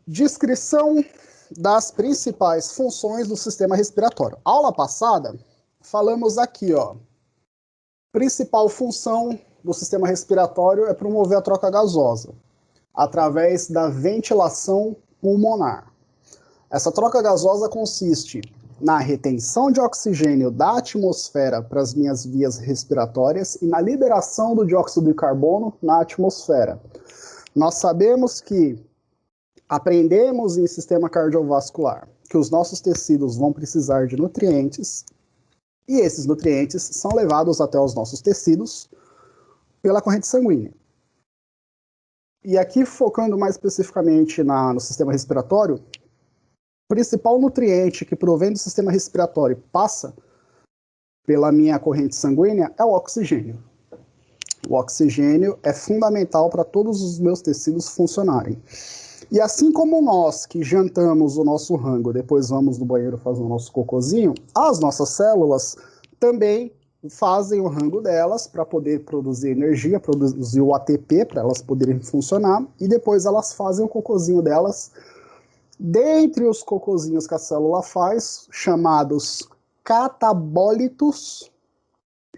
Descrição das principais funções do sistema respiratório. Aula passada, falamos aqui, ó. Principal função do sistema respiratório é promover a troca gasosa, através da ventilação pulmonar. Essa troca gasosa consiste na retenção de oxigênio da atmosfera para as minhas vias respiratórias e na liberação do dióxido de carbono na atmosfera. Nós sabemos que aprendemos em sistema cardiovascular que os nossos tecidos vão precisar de nutrientes e esses nutrientes são levados até os nossos tecidos pela corrente sanguínea. E aqui, focando mais especificamente no sistema respiratório, o principal nutriente que provém do sistema respiratório e passa pela minha corrente sanguínea é o oxigênio. O oxigênio é fundamental para todos os meus tecidos funcionarem. E assim como nós que jantamos o nosso rango, depois vamos no banheiro fazer o nosso cocôzinho, as nossas células também fazem o rango delas para poder produzir energia, produzir o ATP para elas poderem funcionar, e depois elas fazem o cocôzinho delas. Dentre os cocôzinhos que a célula faz, chamados catabólitos,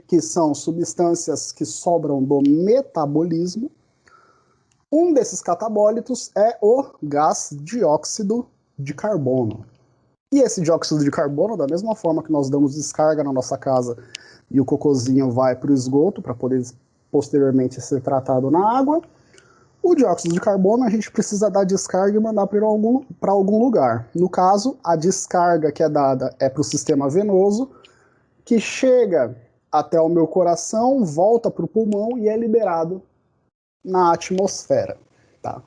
que são substâncias que sobram do metabolismo, um desses catabólitos é o gás dióxido de carbono. E esse dióxido de carbono, da mesma forma que nós damos descarga na nossa casa e o cocôzinho vai para o esgoto para poder posteriormente ser tratado na água, o dióxido de carbono a gente precisa dar descarga e mandar para algum lugar. No caso, a descarga que é dada é para o sistema venoso, que chega até o meu coração, volta para o pulmão e é liberado na atmosfera. Tá?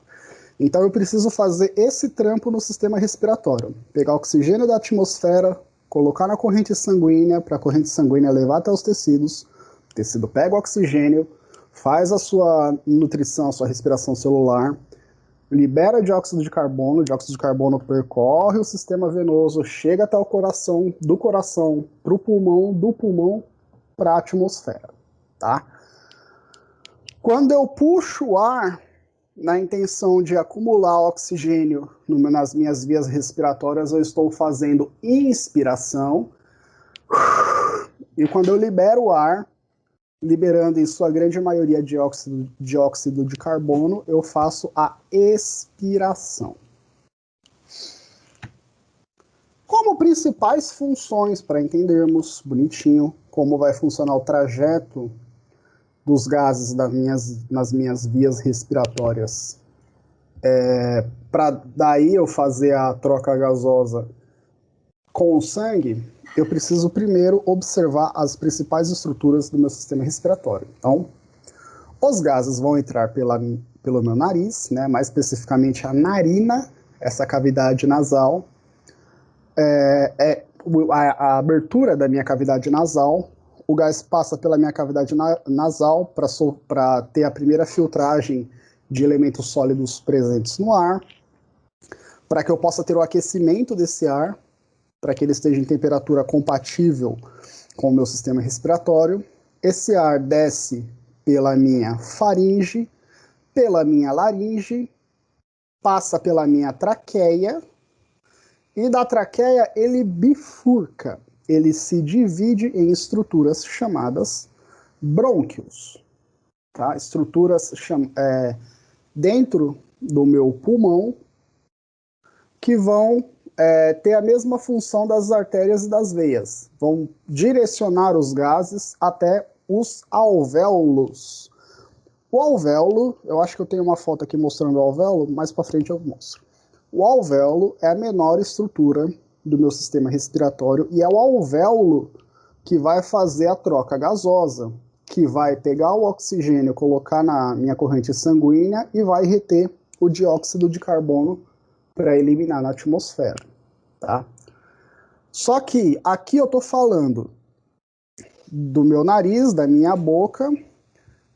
Então eu preciso fazer esse trampo no sistema respiratório. Pegar oxigênio da atmosfera, colocar na corrente sanguínea, para a corrente sanguínea levar até os tecidos, o tecido pega o oxigênio, faz a sua nutrição, a sua respiração celular, libera dióxido de carbono percorre o sistema venoso, chega até o coração, do coração para o pulmão, do pulmão para a atmosfera. Tá? Quando eu puxo o ar na intenção de acumular oxigênio nas minhas vias respiratórias, eu estou fazendo inspiração, e quando eu libero o ar, liberando em sua grande maioria dióxido de carbono, eu faço a expiração. Como principais funções, para entendermos bonitinho como vai funcionar o trajeto dos gases nas minhas vias respiratórias, para daí eu fazer a troca gasosa com o sangue, eu preciso primeiro observar as principais estruturas do meu sistema respiratório. Então, os gases vão entrar pelo meu nariz, né, mais especificamente a narina, essa cavidade nasal, a abertura da minha cavidade nasal. O gás passa pela minha cavidade nasal para ter a primeira filtragem de elementos sólidos presentes no ar, para que eu possa ter o aquecimento desse ar, para que ele esteja em temperatura compatível com o meu sistema respiratório. Esse ar desce pela minha faringe, pela minha laringe, passa pela minha traqueia, e da traqueia ele bifurca, ele se divide em estruturas chamadas brônquios. Tá? Estruturas dentro do meu pulmão que vão ter a mesma função das artérias e das veias. Vão direcionar os gases até os alvéolos. O alvéolo, eu acho que eu tenho uma foto aqui mostrando o alvéolo, mais para frente eu mostro. O alvéolo é a menor estrutura do meu sistema respiratório e é o alvéolo que vai fazer a troca gasosa, que vai pegar o oxigênio, colocar na minha corrente sanguínea e vai reter o dióxido de carbono para eliminar na atmosfera, tá? Só que aqui eu estou falando do meu nariz, da minha boca,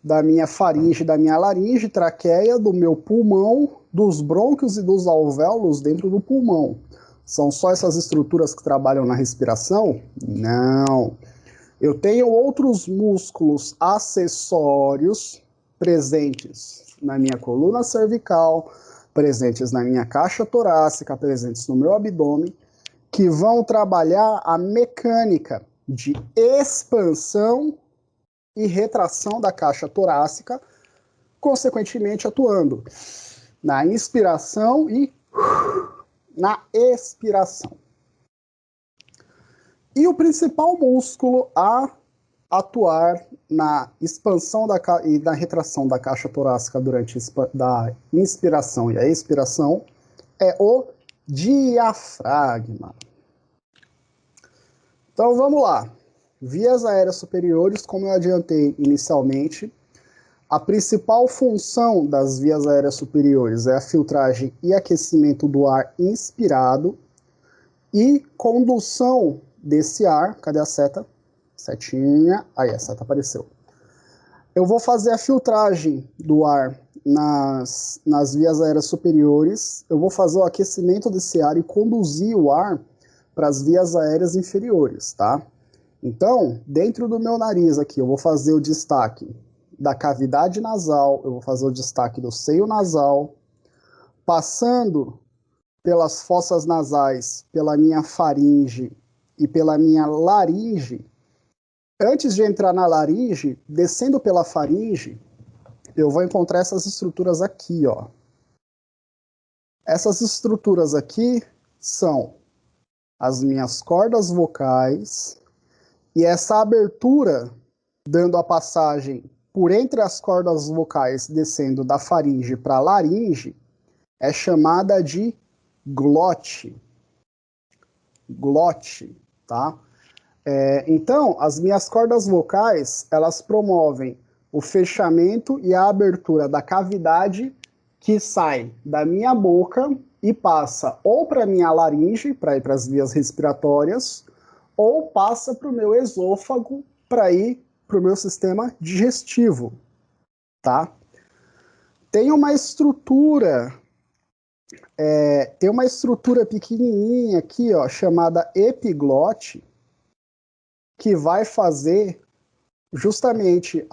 da minha faringe, da minha laringe, traqueia, do meu pulmão, dos brônquios e dos alvéolos dentro do pulmão. São só essas estruturas que trabalham na respiração? Não. Eu tenho outros músculos acessórios presentes na minha coluna cervical, presentes na minha caixa torácica, presentes no meu abdômen, que vão trabalhar a mecânica de expansão e retração da caixa torácica, consequentemente atuando na inspiração e na expiração. E o principal músculo a atuar na expansão e na retração da caixa torácica durante a inspiração e a expiração é o diafragma. Então vamos lá. Vias aéreas superiores, como eu adiantei inicialmente, a principal função das vias aéreas superiores é a filtragem e aquecimento do ar inspirado e condução desse ar. Cadê a seta? Setinha. Aí, a seta apareceu. Eu vou fazer a filtragem do ar nas vias aéreas superiores. Eu vou fazer o aquecimento desse ar e conduzir o ar para as vias aéreas inferiores, tá? Então, dentro do meu nariz aqui, eu vou fazer o destaque da cavidade nasal, eu vou fazer o destaque do seio nasal, passando pelas fossas nasais, pela minha faringe e pela minha laringe. Antes de entrar na laringe, descendo pela faringe, eu vou encontrar essas estruturas aqui, ó. Essas estruturas aqui são as minhas cordas vocais, e essa abertura, dando a passagem por entre as cordas vocais, descendo da faringe para a laringe, é chamada de glote. Glote, tá? Então, as minhas cordas vocais, elas promovem o fechamento e a abertura da cavidade que sai da minha boca e passa ou para a minha laringe, para ir para as vias respiratórias, ou passa para o meu esôfago, para ir para o meu sistema digestivo, tá? Tem uma estrutura pequenininha aqui, ó, chamada epiglote, que vai fazer justamente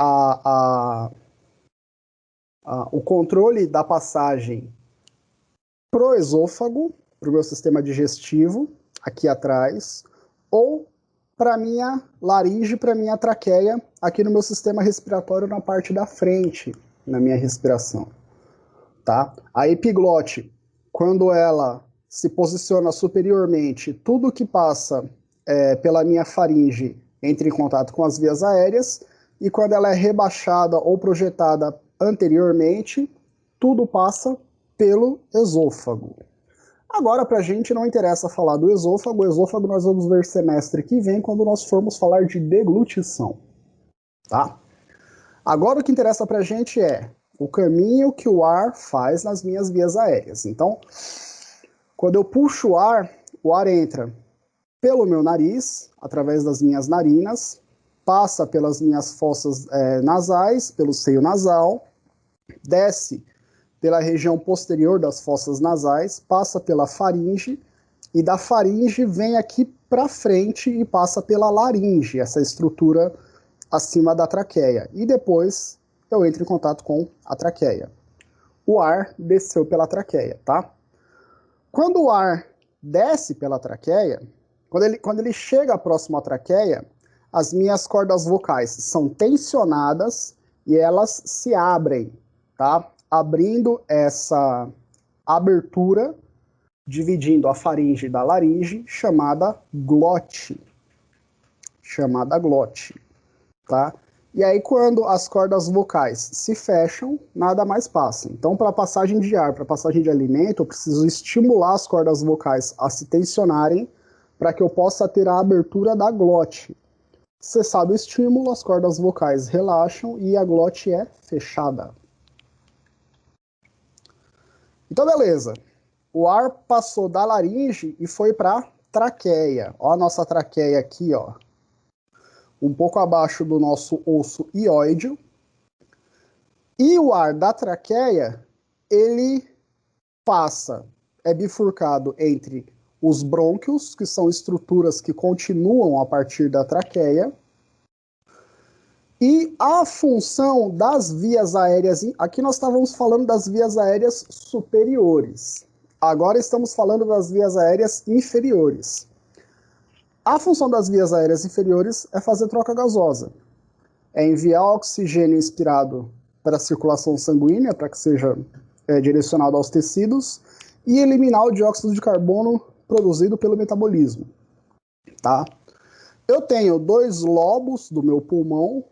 o controle da passagem pro esôfago, pro meu sistema digestivo, aqui atrás, ou para minha laringe, para minha traqueia, aqui no meu sistema respiratório, na parte da frente, na minha respiração, tá? A epiglote, quando ela se posiciona superiormente, tudo que passa pela minha faringe entra em contato com as vias aéreas, e quando ela é rebaixada ou projetada anteriormente, tudo passa pelo esôfago. Agora, para a gente não interessa falar do esôfago. O esôfago nós vamos ver semestre que vem, quando nós formos falar de deglutição, tá? Agora o que interessa para a gente é o caminho que o ar faz nas minhas vias aéreas. Então, quando eu puxo o ar entra pelo meu nariz, através das minhas narinas, passa pelas minhas fossas nasais, pelo seio nasal, desce pela região posterior das fossas nasais, passa pela faringe, e da faringe vem aqui para frente e passa pela laringe, essa estrutura acima da traqueia. E depois eu entro em contato com a traqueia. O ar desceu pela traqueia, tá? Quando o ar desce pela traqueia, quando ele chega próximo à traqueia, as minhas cordas vocais são tensionadas e elas se abrem, tá? Abrindo essa abertura, dividindo a faringe da laringe, chamada glote. Chamada glote, tá? E aí, quando as cordas vocais se fecham, nada mais passa. Então, para a passagem de ar, para a passagem de alimento, eu preciso estimular as cordas vocais a se tensionarem para que eu possa ter a abertura da glote. Cessado o estímulo, as cordas vocais relaxam e a glote é fechada. Então, beleza. O ar passou da laringe e foi para a traqueia. Ó a nossa traqueia aqui, ó. Um pouco abaixo do nosso osso ióideo. E o ar da traqueia, ele passa, é bifurcado entre os brônquios, que são estruturas que continuam a partir da traqueia, E a função das vias aéreas, aqui nós estávamos falando das vias aéreas superiores. Agora estamos falando das vias aéreas inferiores. A função das vias aéreas inferiores é fazer troca gasosa. É enviar oxigênio inspirado para a circulação sanguínea, para que seja direcionado aos tecidos, e eliminar o dióxido de carbono produzido pelo metabolismo. Tá? Eu tenho dois lobos do meu pulmão,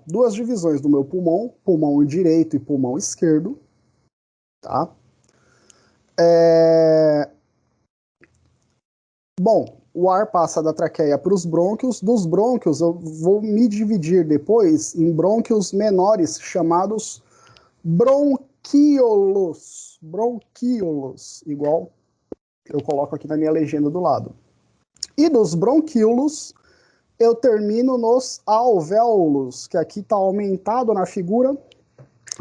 duas divisões do meu pulmão, pulmão direito e pulmão esquerdo, tá? Bom, o ar passa da traqueia para os brônquios. Dos brônquios, eu vou me dividir depois em brônquios menores, chamados bronquíolos. Bronquíolos, igual eu coloco aqui na minha legenda do lado. E dos bronquíolos, eu termino nos alvéolos, que aqui está aumentado na figura,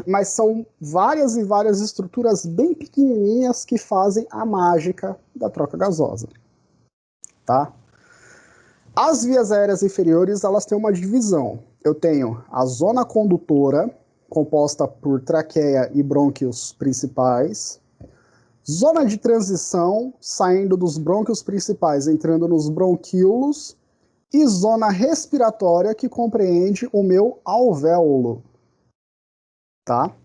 mas são várias e várias estruturas bem pequenininhas que fazem a mágica da troca gasosa. Tá? As vias aéreas inferiores, elas têm uma divisão. Eu tenho a zona condutora, composta por traqueia e brônquios principais, zona de transição, saindo dos brônquios principais, entrando nos bronquíolos, e zona respiratória, que compreende o meu alvéolo. Tá?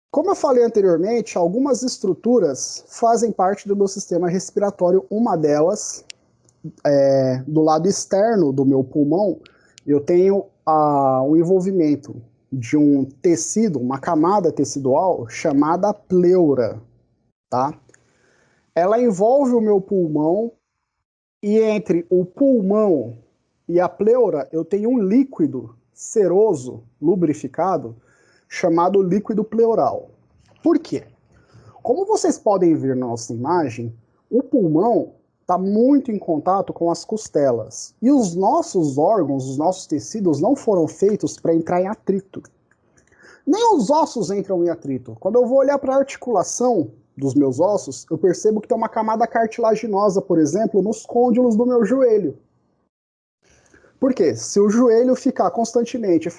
Como eu falei anteriormente, algumas estruturas fazem parte do meu sistema respiratório. Uma delas, do lado externo do meu pulmão, eu tenho o envolvimento de um tecido, uma camada tecidual chamada pleura. Tá? Ela envolve o meu pulmão, e entre o pulmão e a pleura eu tenho um líquido seroso, lubrificado, chamado líquido pleural. Por quê? Como vocês podem ver na nossa imagem, o pulmão está muito em contato com as costelas. E os nossos órgãos, os nossos tecidos não foram feitos para entrar em atrito. Nem os ossos entram em atrito. Quando eu vou olhar para a articulação dos meus ossos, eu percebo que tem uma camada cartilaginosa, por exemplo, nos côndilos do meu joelho. Por quê? Se o joelho ficar constantemente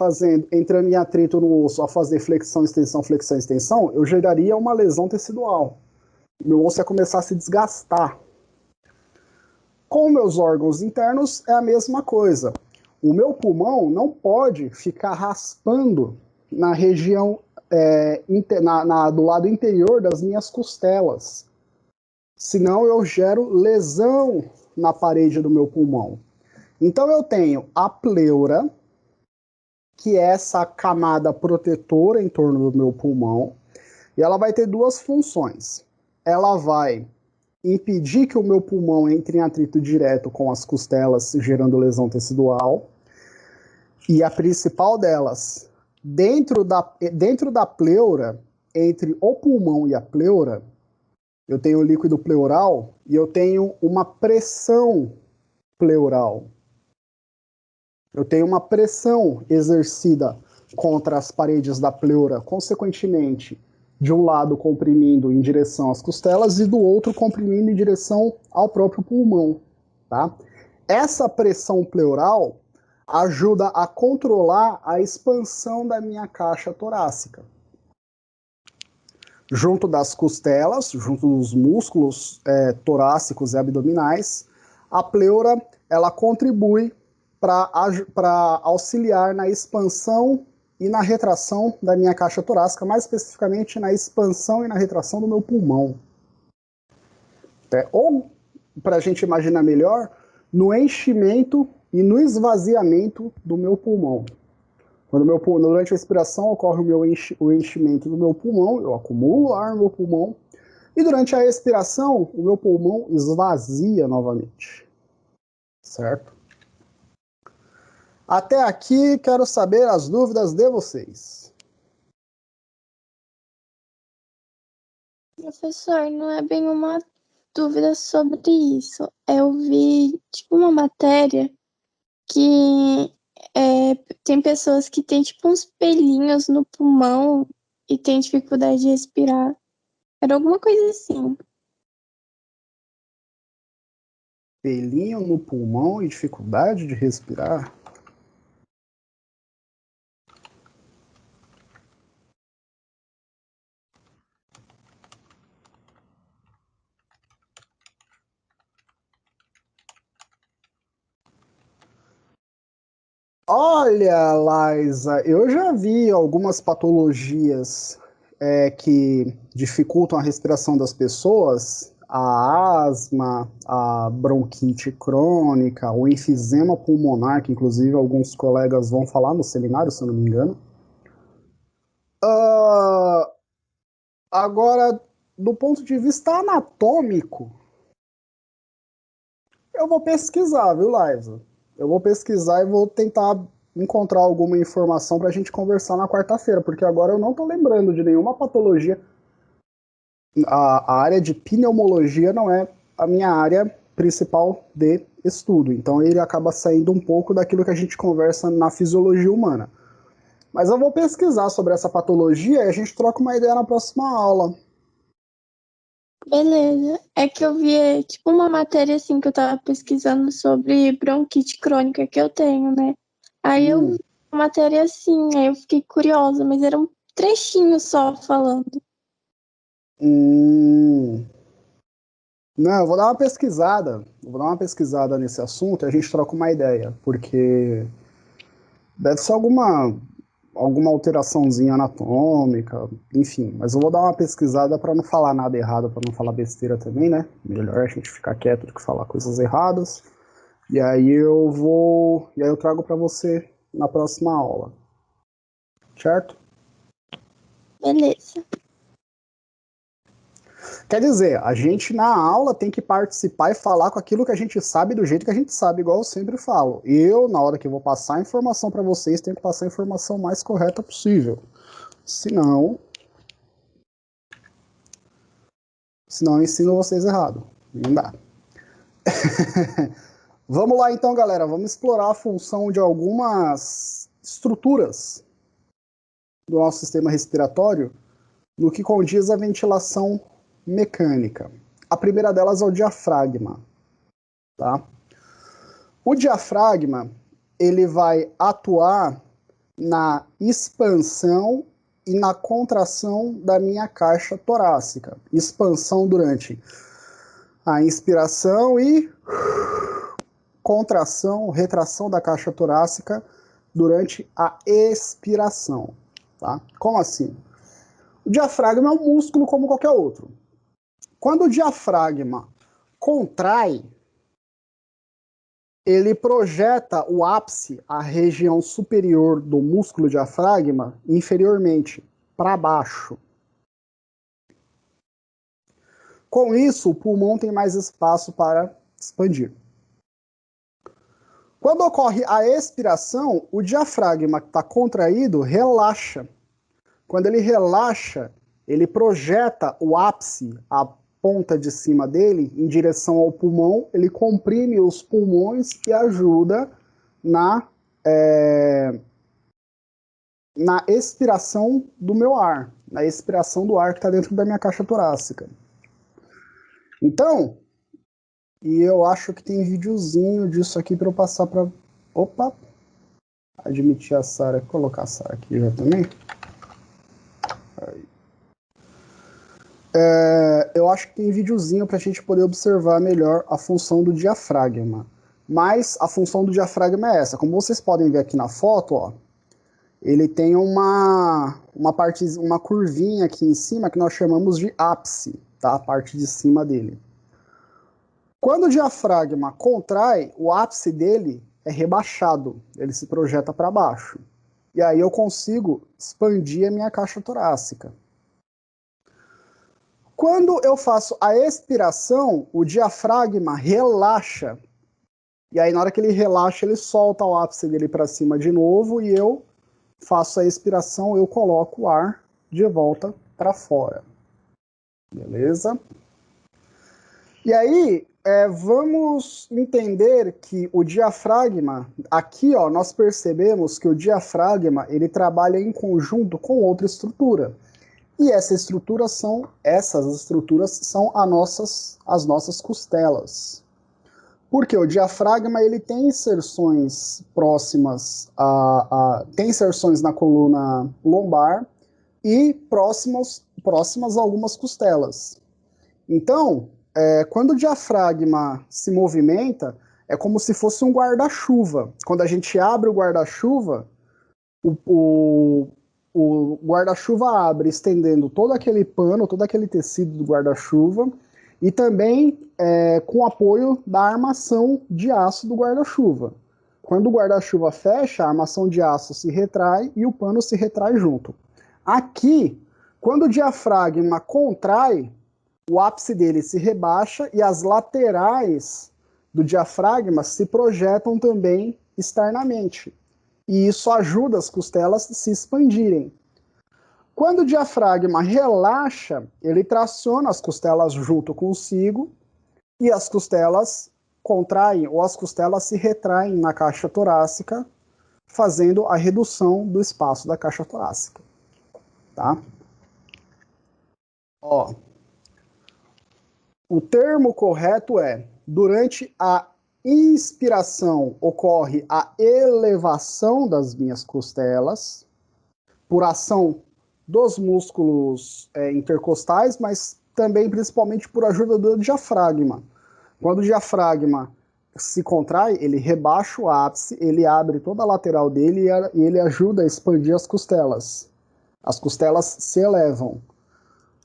entrando em atrito no osso ao fazer flexão, extensão, eu geraria uma lesão tecidual. Meu osso ia começar a se desgastar. Com meus órgãos internos é a mesma coisa. O meu pulmão não pode ficar raspando na região do lado interior das minhas costelas. Senão eu gero lesão na parede do meu pulmão. Então eu tenho a pleura, que é essa camada protetora em torno do meu pulmão, e ela vai ter duas funções. Ela vai impedir que o meu pulmão entre em atrito direto com as costelas, gerando lesão tecidual. E a principal delas, dentro da pleura, entre o pulmão e a pleura, eu tenho o líquido pleural e eu tenho uma pressão pleural. Eu tenho uma pressão exercida contra as paredes da pleura, consequentemente, de um lado comprimindo em direção às costelas e do outro comprimindo em direção ao próprio pulmão. Tá? Essa pressão pleural ajuda a controlar a expansão da minha caixa torácica. Junto das costelas, junto dos músculos torácicos e abdominais, a pleura ela contribui para auxiliar na expansão e na retração da minha caixa torácica, mais especificamente na expansão e na retração do meu pulmão. Ou, para a gente imaginar melhor, no enchimento e no esvaziamento do meu pulmão. Durante a expiração ocorre o enchimento do meu pulmão, eu acumulo ar no meu pulmão, e durante a expiração o meu pulmão esvazia novamente. Certo? Até aqui, quero saber as dúvidas de vocês. Professor, não é bem uma dúvida sobre isso. Eu vi, tipo, uma matéria que tem pessoas que têm, tipo, uns pelinhos no pulmão e têm dificuldade de respirar. Era alguma coisa assim. Pelinho no pulmão e dificuldade de respirar? Olha, Liza, eu já vi algumas patologias que dificultam a respiração das pessoas, a asma, a bronquite crônica, o enfisema pulmonar, que inclusive alguns colegas vão falar no seminário, se eu não me engano. Ah, agora, do ponto de vista anatômico, eu vou pesquisar, viu, Liza? Eu vou pesquisar e vou tentar encontrar alguma informação para a gente conversar na quarta-feira, porque agora eu não estou lembrando de nenhuma patologia. A área de pneumologia não é a minha área principal de estudo, então ele acaba saindo um pouco daquilo que a gente conversa na fisiologia humana. Mas eu vou pesquisar sobre essa patologia e a gente troca uma ideia na próxima aula. Beleza. É que eu vi, tipo, uma matéria assim que eu tava pesquisando sobre bronquite crônica que eu tenho, né? Aí eu vi Hum, uma matéria assim, aí eu fiquei curiosa, mas era um trechinho só falando. hum. Não, eu vou dar uma pesquisada. Eu vou dar uma pesquisada nesse assunto e a gente troca uma ideia, porque deve ser alguma alteraçãozinha anatômica, enfim. Mas eu vou dar uma pesquisada para não falar nada errado, para não falar besteira também, né? Melhor a gente ficar quieto do que falar coisas erradas. E aí eu trago para você na próxima aula, certo? Beleza. Quer dizer, a gente na aula tem que participar e falar com aquilo que a gente sabe do jeito que a gente sabe, igual eu sempre falo. Eu, na hora que eu vou passar a informação para vocês, tenho que passar a informação mais correta possível. Senão, senão eu ensino vocês errado. Não dá. Vamos lá então, galera. Vamos explorar a função de algumas estruturas do nosso sistema respiratório no que condiz à ventilação mecânica. A primeira delas é o diafragma, tá? O diafragma, ele vai atuar na expansão e na contração da minha caixa torácica. Expansão durante a inspiração e contração, retração da caixa torácica durante a expiração, tá? Como assim? O diafragma é um músculo como qualquer outro. Quando o diafragma contrai, ele projeta o ápice, a região superior do músculo diafragma, inferiormente, para baixo. Com isso, o pulmão tem mais espaço para expandir. Quando ocorre a expiração, o diafragma que está contraído relaxa. Quando ele relaxa, ele projeta o ápice, a ponta de cima dele, em direção ao pulmão, ele comprime os pulmões e ajuda na, na expiração do meu ar, na expiração do ar que está dentro da minha caixa torácica. Então, e eu acho que tem videozinho disso aqui para eu passar para... Opa! Admitir a Sara, colocar a Sara aqui já também. Eu acho que tem videozinho para a gente poder observar melhor a função do diafragma. Mas a função do diafragma é essa. Como vocês podem ver aqui na foto, ó, ele tem uma curvinha aqui em cima que nós chamamos de ápice, tá? A parte de cima dele. Quando o diafragma contrai, o ápice dele é rebaixado, ele se projeta para baixo. E aí eu consigo expandir a minha caixa torácica. Quando eu faço a expiração, o diafragma relaxa. E aí, na hora que ele relaxa, ele solta o ápice dele para cima de novo e eu faço a expiração, eu coloco o ar de volta para fora. Beleza? E aí, vamos entender que o diafragma, aqui ó, nós percebemos que o diafragma ele trabalha em conjunto com outra estrutura. E essas estruturas são as nossas costelas. Porque o diafragma ele tem inserções próximas tem inserções na coluna lombar e próximas a algumas costelas. Então, quando o diafragma se movimenta, é como se fosse um guarda-chuva. Quando a gente abre o guarda-chuva, o guarda-chuva abre, estendendo todo aquele pano, todo aquele tecido do guarda-chuva, e também com o apoio da armação de aço do guarda-chuva. Quando o guarda-chuva fecha, a armação de aço se retrai e o pano se retrai junto. Aqui, quando o diafragma contrai, o ápice dele se rebaixa e as laterais do diafragma se projetam também externamente. E isso ajuda as costelas a se expandirem. Quando o diafragma relaxa, ele traciona as costelas junto consigo e as costelas contraem ou as costelas se retraem na caixa torácica, fazendo a redução do espaço da caixa torácica. Tá? Ó, o termo correto é: durante a inspiração ocorre a elevação das minhas costelas por ação dos músculos intercostais, mas também principalmente por ajuda do diafragma. Quando o diafragma se contrai, ele rebaixa o ápice, ele abre toda a lateral dele e ele ajuda a expandir as costelas. As costelas se elevam.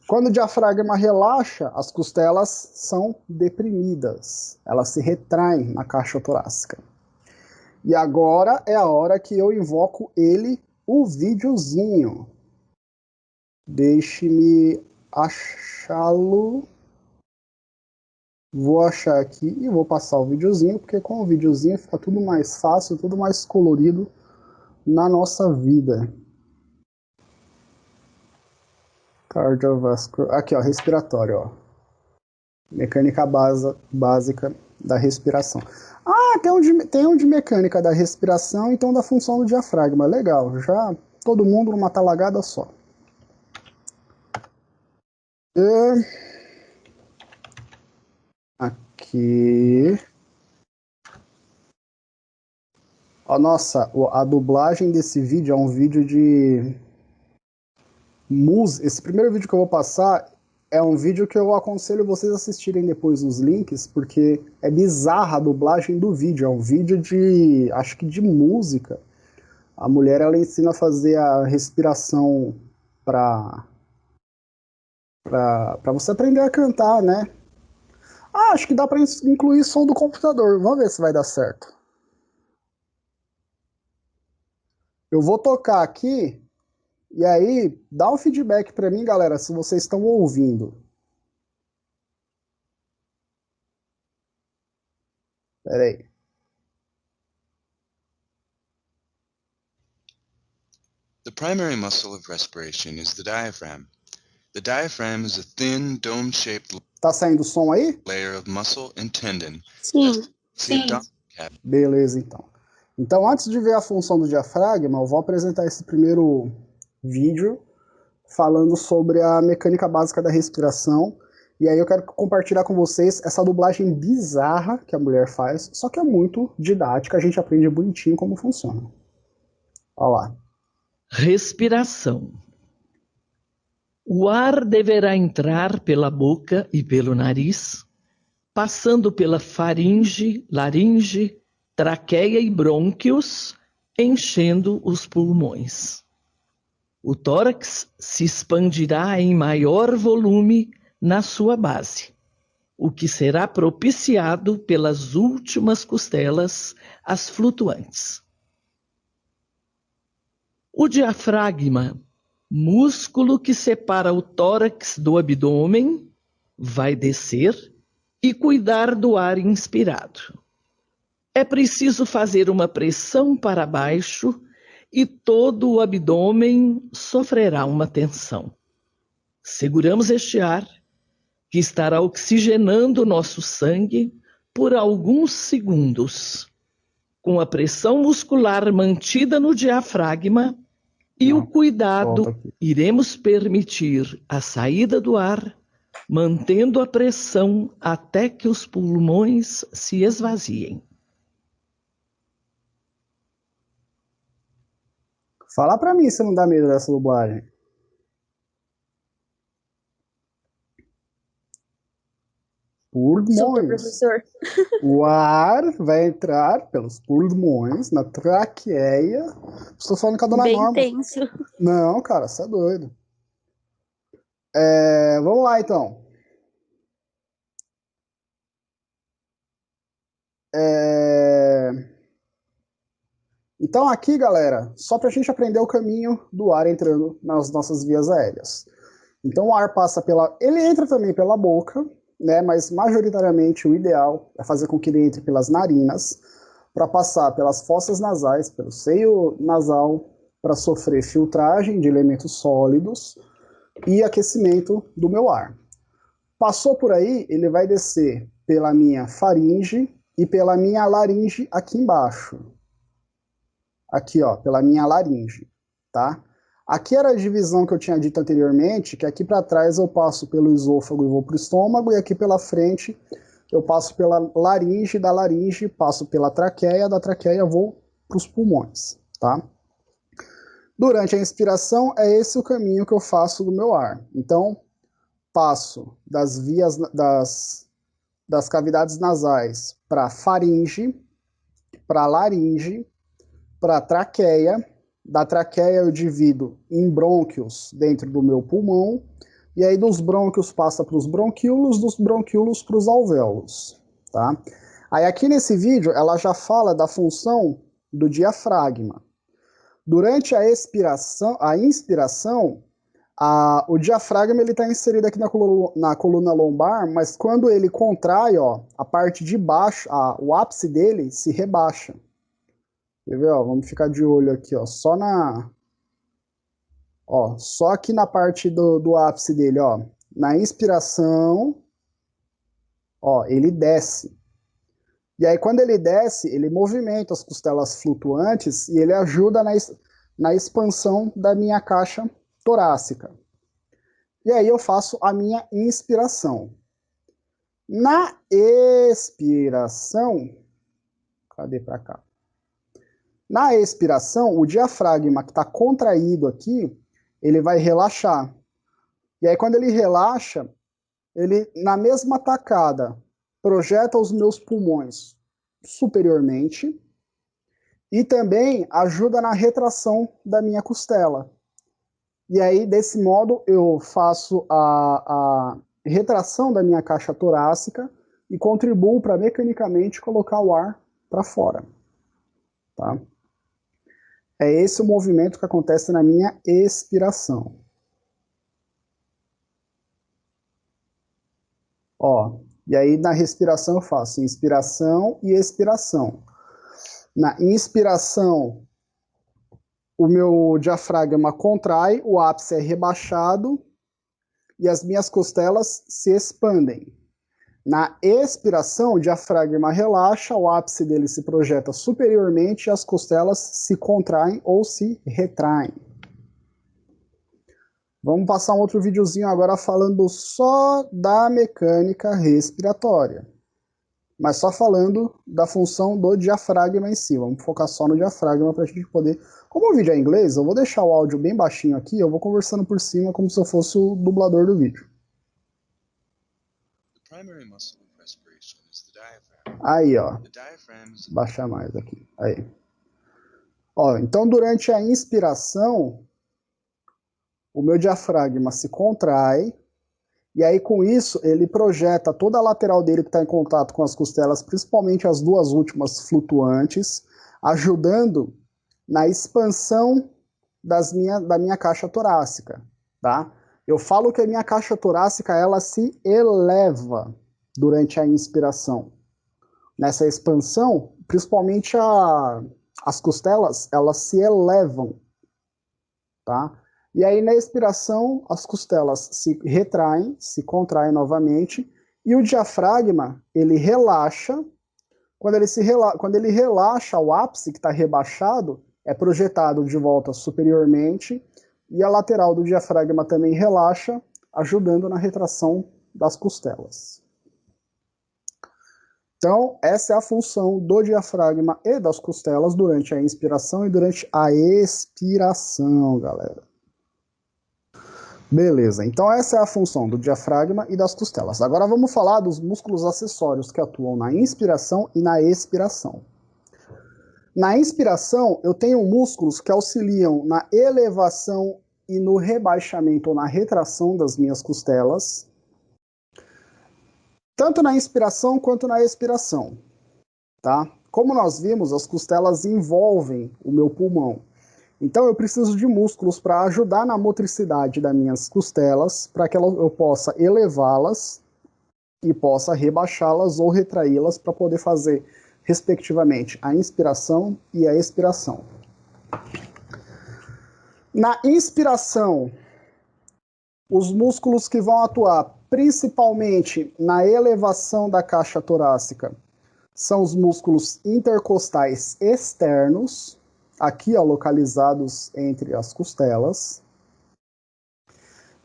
Quando o diafragma relaxa, as costelas são deprimidas. Elas se retraem na caixa torácica. E agora é a hora que eu invoco ele, o videozinho. Deixe-me achá-lo. Vou achar aqui e vou passar o videozinho, porque com o videozinho fica tudo mais fácil, tudo mais colorido na nossa vida. Cardiovascular. Aqui, ó, respiratório, ó. Mecânica básica da respiração. Ah, tem um de mecânica da respiração, então da função do diafragma. Legal, já todo mundo numa talagada só. Aqui. Ó, nossa, a dublagem desse vídeo é um vídeo de esse primeiro vídeo que eu vou passar é um vídeo que eu aconselho vocês assistirem depois nos links, porque é bizarra a dublagem do vídeo. É um vídeo de, acho que de música. A mulher, ela ensina a fazer a respiração pra você aprender a cantar, né? Ah, acho que dá pra incluir som do computador. Vamos ver se vai dar certo. Eu vou tocar aqui. E aí, dá um feedback para mim, galera, se vocês estão ouvindo. Espera aí. The primary muscle of respiration is the diaphragm. The diaphragm is a thin, dome-shaped Tá saindo som aí? layer of muscle and tendon. Sim. Beleza, então. Então, antes de ver a função do diafragma, eu vou apresentar esse primeiro vídeo falando sobre a mecânica básica da respiração. E aí eu quero compartilhar com vocês essa dublagem bizarra que a mulher faz, só que é muito didática, a gente aprende bonitinho como funciona. Olha lá. Respiração. O ar deverá entrar pela boca e pelo nariz, passando pela faringe, laringe, traqueia e brônquios, enchendo os pulmões. O tórax se expandirá em maior volume na sua base, o que será propiciado pelas últimas costelas, as flutuantes. O diafragma, músculo que separa o tórax do abdômen, vai descer e cuidar do ar inspirado. É preciso fazer uma pressão para baixo e todo o abdômen sofrerá uma tensão. Seguramos este ar, que estará oxigenando nosso sangue por alguns segundos. Com a pressão muscular mantida no diafragma e o cuidado, iremos permitir a saída do ar mantendo a pressão até que os pulmões se esvaziem. Fala pra mim se não dá medo dessa dublagem. Super, Pulmões. professor. O ar vai entrar pelos pulmões, na traqueia. Estou falando com a dona Bem Norma. tenso. Não, cara, você é doido. Vamos lá, então. Então aqui, galera, só para a gente aprender o caminho do ar entrando nas nossas vias aéreas. Então o ar passa pela... Ele entra também pela boca, né? Mas majoritariamente o ideal é fazer com que ele entre pelas narinas, para passar pelas fossas nasais, pelo seio nasal, para sofrer filtragem de elementos sólidos e aquecimento do meu ar. Passou por aí, ele vai descer pela minha faringe e pela minha laringe aqui embaixo. Aqui, ó, pela minha laringe, tá? Aqui era a divisão que eu tinha dito anteriormente, que aqui para trás eu passo pelo esôfago e vou para o estômago, e aqui pela frente eu passo pela laringe, da laringe passo pela traqueia, da traqueia vou para os pulmões, tá? Durante a inspiração, é esse o caminho que eu faço do meu ar. Então, passo das vias das cavidades nasais para faringe, para laringe, para traqueia. Da traqueia eu divido em brônquios dentro do meu pulmão, e aí dos brônquios passa para os bronquíolos, dos bronquíolos para os alvéolos, tá? Aí aqui nesse vídeo ela já fala da função do diafragma. Durante a inspiração, o diafragma está inserido aqui na coluna lombar, mas quando ele contrai, ó, a parte de baixo, o ápice dele se rebaixa. Quer ver, ó? Vamos ficar de olho aqui, ó, só aqui na parte do ápice dele, ó. Na inspiração, ó, ele desce. E aí quando ele desce, ele movimenta as costelas flutuantes e ele ajuda na expansão da minha caixa torácica. E aí eu faço a minha inspiração. Na expiração, cadê pra cá? Na expiração, o diafragma que está contraído aqui, ele vai relaxar. E aí, quando ele relaxa, ele, na mesma tacada, projeta os meus pulmões superiormente e também ajuda na retração da minha costela. E aí, desse modo, eu faço a retração da minha caixa torácica e contribuo para mecanicamente colocar o ar para fora. Tá? É esse o movimento que acontece na minha expiração. Ó, e aí na respiração eu faço inspiração e expiração. Na inspiração, o meu diafragma contrai, o ápice é rebaixado e as minhas costelas se expandem. Na expiração, o diafragma relaxa, o ápice dele se projeta superiormente e as costelas se contraem ou se retraem. Vamos passar um outro videozinho agora falando só da mecânica respiratória. Mas só falando da função do diafragma em si. Vamos focar só no diafragma para a gente poder... Como o vídeo é em inglês, eu vou deixar o áudio bem baixinho aqui, eu vou conversando por cima como se eu fosse o dublador do vídeo. Aí, ó. Baixar mais aqui. Aí. Ó, então, durante a inspiração, o meu diafragma se contrai, e aí, com isso, ele projeta toda a lateral dele que está em contato com as costelas, principalmente as duas últimas flutuantes, ajudando na expansão da minha caixa torácica, tá? Eu falo que a minha caixa torácica, ela se eleva durante a inspiração. Nessa expansão, principalmente as costelas, elas se elevam, tá? E aí, na expiração, as costelas se retraem, se contraem novamente, e o diafragma, ele relaxa. Quando ele relaxa, o ápice, que está rebaixado, é projetado de volta superiormente, e a lateral do diafragma também relaxa, ajudando na retração das costelas. Então, essa é a função do diafragma e das costelas durante a inspiração e durante a expiração, galera. Beleza, então essa é a função do diafragma e das costelas. Agora vamos falar dos músculos acessórios que atuam na inspiração e na expiração. Na inspiração, eu tenho músculos que auxiliam na elevação e no rebaixamento ou na retração das minhas costelas, tanto na inspiração quanto na expiração, tá? Como nós vimos, as costelas envolvem o meu pulmão. Então eu preciso de músculos para ajudar na motricidade das minhas costelas, para que eu possa elevá-las e possa rebaixá-las ou retraí-las para poder fazer, respectivamente, a inspiração e a expiração. Na inspiração, os músculos que vão atuar principalmente na elevação da caixa torácica são os músculos intercostais externos, aqui ó, localizados entre as costelas.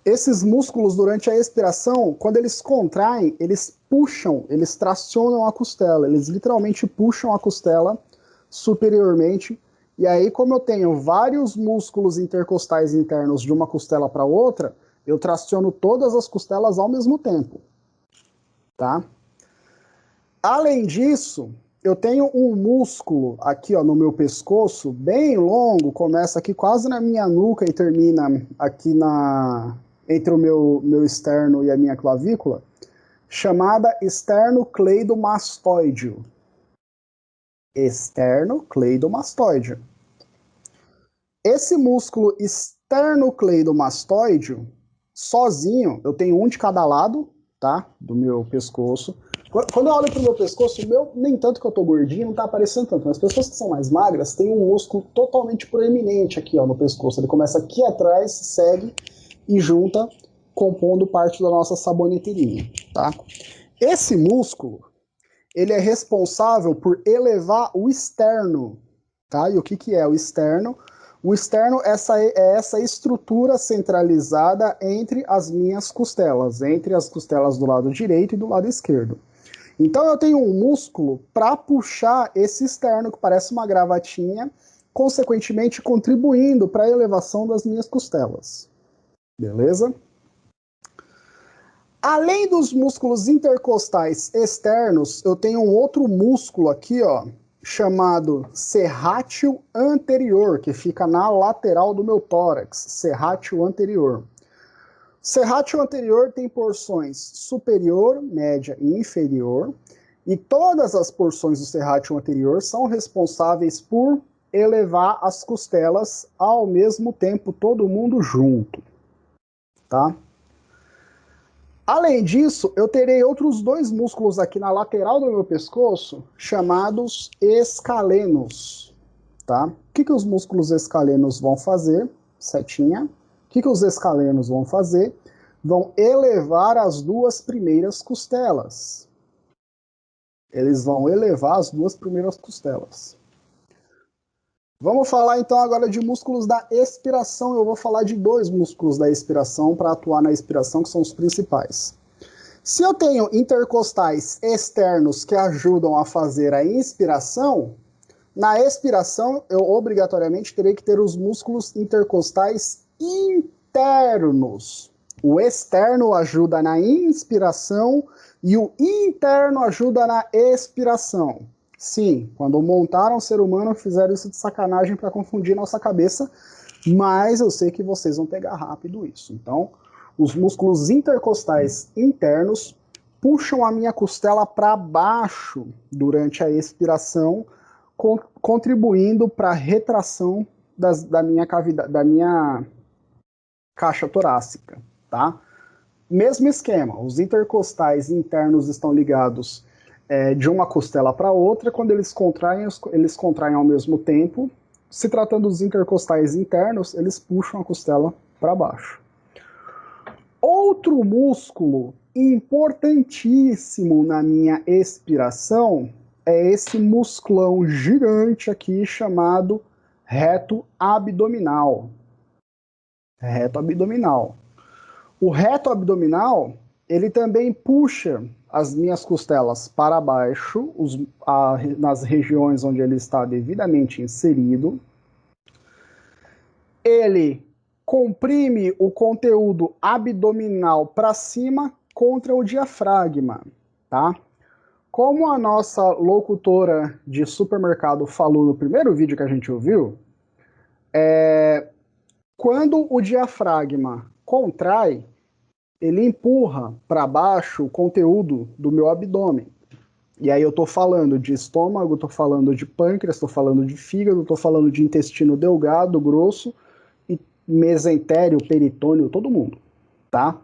Esses músculos, durante a expiração, quando eles contraem, eles puxam, eles tracionam a costela, eles literalmente puxam a costela superiormente. E aí, como eu tenho vários músculos intercostais internos de uma costela para outra, eu traciono todas as costelas ao mesmo tempo, tá? Além disso, eu tenho um músculo aqui ó, no meu pescoço, bem longo, começa aqui quase na minha nuca e termina aqui entre o meu externo e a minha clavícula, chamada esternocleidomastoideo. Esternocleidomastoideo. Esse músculo esternocleidomastoideo, sozinho, eu tenho um de cada lado, tá? Do meu pescoço. Quando eu olho pro meu pescoço, nem tanto que eu tô gordinho, não tá aparecendo tanto, mas as pessoas que são mais magras têm um músculo totalmente proeminente aqui, ó, no pescoço. Ele começa aqui atrás, segue e junta, compondo parte da nossa saboneteirinha, tá? Esse músculo, ele é responsável por elevar o externo, tá? E o que é o externo? O externo é essa estrutura centralizada entre as minhas costelas, entre as costelas do lado direito e do lado esquerdo. Então eu tenho um músculo para puxar esse externo, que parece uma gravatinha, consequentemente contribuindo para a elevação das minhas costelas. Beleza? Além dos músculos intercostais externos, eu tenho um outro músculo aqui, ó, chamado serrátil anterior, que fica na lateral do meu tórax, serrátil anterior. Serrátil anterior tem porções superior, média e inferior, e todas as porções do serrátil anterior são responsáveis por elevar as costelas ao mesmo tempo, todo mundo junto, tá? Além disso, eu terei outros dois músculos aqui na lateral do meu pescoço, chamados escalenos, tá? O que os músculos escalenos vão fazer? Setinha. O que os escalenos vão fazer? Vão elevar as duas primeiras costelas. Eles vão elevar as duas primeiras costelas. Vamos falar então agora de músculos da expiração. Eu vou falar de dois músculos da expiração para atuar na expiração, que são os principais. Se eu tenho intercostais externos que ajudam a fazer a inspiração, na expiração eu obrigatoriamente terei que ter os músculos intercostais internos. O externo ajuda na inspiração e o interno ajuda na expiração. Sim, quando montaram o ser humano, fizeram isso de sacanagem para confundir nossa cabeça, mas eu sei que vocês vão pegar rápido isso. Então, os músculos intercostais internos puxam a minha costela para baixo durante a expiração, contribuindo para a retração da minha cavidade, da minha caixa torácica, tá? Mesmo esquema, os intercostais internos estão ligados de uma costela para outra. Quando eles contraem ao mesmo tempo. Se tratando dos intercostais internos, eles puxam a costela para baixo. Outro músculo importantíssimo na minha expiração é esse musculão gigante aqui chamado reto abdominal. Reto abdominal. O reto abdominal, ele também puxa as minhas costelas para baixo, nas regiões onde ele está devidamente inserido. Ele comprime o conteúdo abdominal para cima contra o diafragma, tá? Como a nossa locutora de supermercado falou no primeiro vídeo que a gente ouviu, quando o diafragma contrai, ele empurra para baixo o conteúdo do meu abdômen. E aí eu estou falando de estômago, estou falando de pâncreas, estou falando de fígado, estou falando de intestino delgado, grosso, e mesentério, peritônio, todo mundo, tá?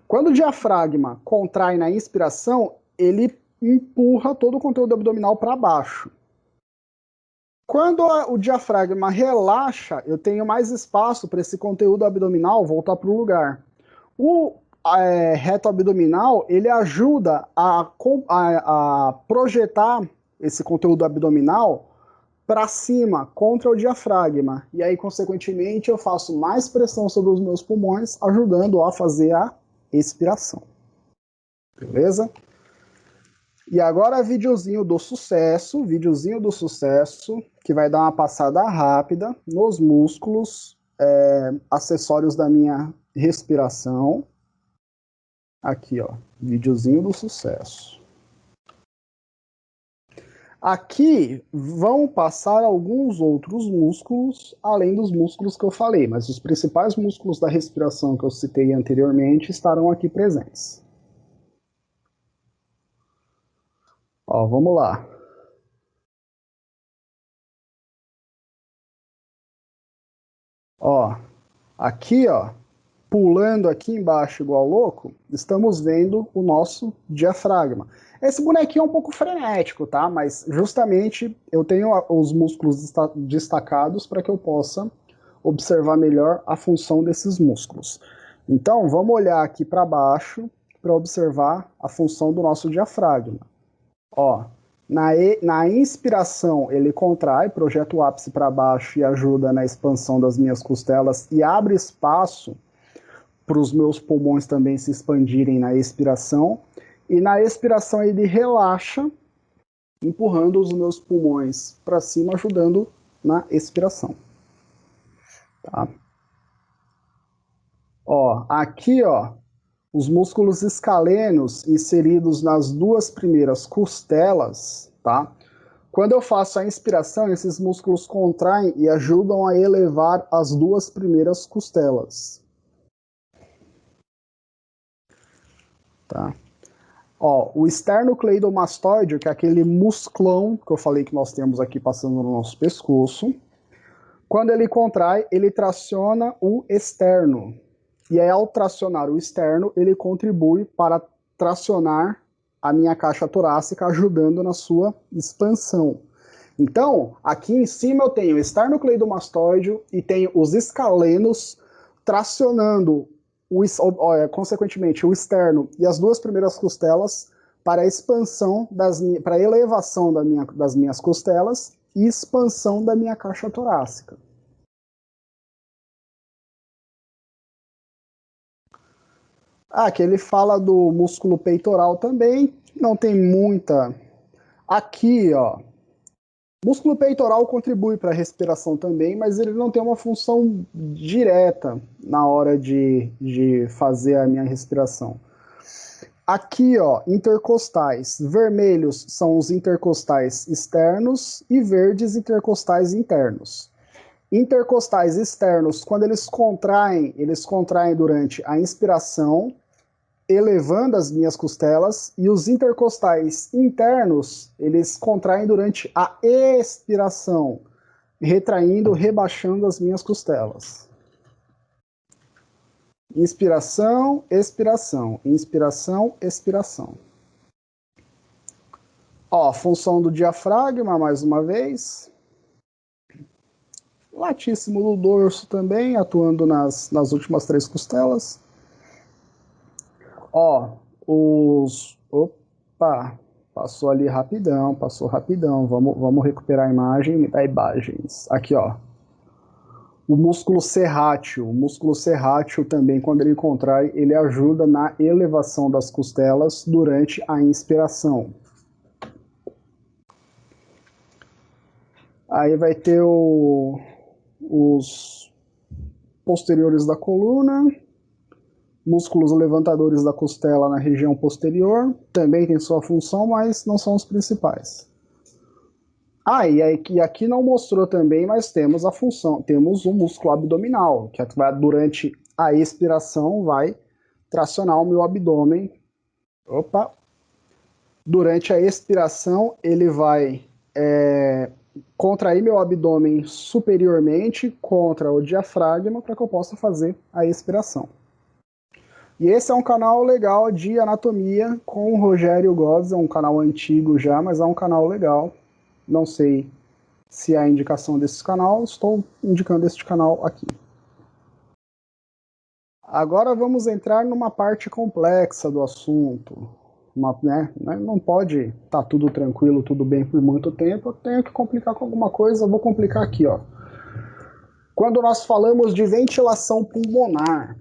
Quando o diafragma contrai na inspiração, ele empurra todo o conteúdo abdominal para baixo. Quando o diafragma relaxa, eu tenho mais espaço para esse conteúdo abdominal voltar para o lugar. O reto abdominal, ele ajuda a projetar esse conteúdo abdominal para cima, contra o diafragma. E aí, consequentemente, eu faço mais pressão sobre os meus pulmões, ajudando a fazer a expiração. Beleza? E agora, videozinho do sucesso, que vai dar uma passada rápida nos músculos, acessórios da minha respiração. Aqui, ó, videozinho do sucesso. Aqui vão passar alguns outros músculos, além dos músculos que eu falei, mas os principais músculos da respiração que eu citei anteriormente estarão aqui presentes. Ó, vamos lá. Ó, aqui, ó, pulando aqui embaixo igual louco, estamos vendo o nosso diafragma. Esse bonequinho é um pouco frenético, tá? Mas justamente eu tenho os músculos destacados para que eu possa observar melhor a função desses músculos. Então, vamos olhar aqui para baixo para observar a função do nosso diafragma. Ó, na inspiração ele contrai, projeta o ápice para baixo e ajuda na expansão das minhas costelas e abre espaço para os meus pulmões também se expandirem na expiração. E na expiração ele relaxa, empurrando os meus pulmões para cima, ajudando na expiração. Tá? Ó, aqui, ó, os músculos escalenos inseridos nas duas primeiras costelas, tá? Quando eu faço a inspiração, esses músculos contraem e ajudam a elevar as duas primeiras costelas. Tá? Ó, o esternocleidomastoide, que é aquele musclão que eu falei que nós temos aqui passando no nosso pescoço, quando ele contrai, ele traciona o externo. E aí, ao tracionar o externo, ele contribui para tracionar a minha caixa torácica, ajudando na sua expansão. Então, aqui em cima eu tenho o esternocleidomastoide e tenho os escalenos tracionando, consequentemente, o externo e as duas primeiras costelas para a expansão, para a elevação das minhas costelas e expansão da minha caixa torácica. Aqui ele fala do músculo peitoral também, não tem muita. Aqui, ó, músculo peitoral contribui para a respiração também, mas ele não tem uma função direta na hora de fazer a minha respiração. Aqui, ó, intercostais. Vermelhos são os intercostais externos e verdes intercostais internos. Intercostais externos, quando eles contraem durante a inspiração, elevando as minhas costelas, e os intercostais internos, eles contraem durante a expiração, retraindo, rebaixando as minhas costelas. Inspiração, expiração, inspiração, expiração. Ó, função do diafragma, mais uma vez. Latíssimo do dorso também, atuando nas últimas 3 costelas. Ó, Opa! Passou ali rapidão, passou rapidão. Vamos recuperar a imagem, me dá imagens. Aqui, ó. O músculo serrátil também, quando ele contrai, ele ajuda na elevação das costelas durante a inspiração. Aí vai ter os posteriores da coluna, músculos levantadores da costela na região posterior, também tem sua função, mas não são os principais. E aqui não mostrou também, mas temos a função, temos o músculo abdominal, que durante a expiração vai tracionar o meu abdômen. Durante a expiração, ele vai contrair meu abdômen superiormente contra o diafragma para que eu possa fazer a expiração. E esse é um canal legal de anatomia com o Rogério Godes, é um canal antigo já, mas é um canal legal. Não sei se é a indicação desse canal, estou indicando este canal aqui. Agora vamos entrar numa parte complexa do assunto. Não pode estar tudo tranquilo, tudo bem por muito tempo, eu tenho que complicar com alguma coisa, eu vou complicar aqui. Quando nós falamos de ventilação pulmonar,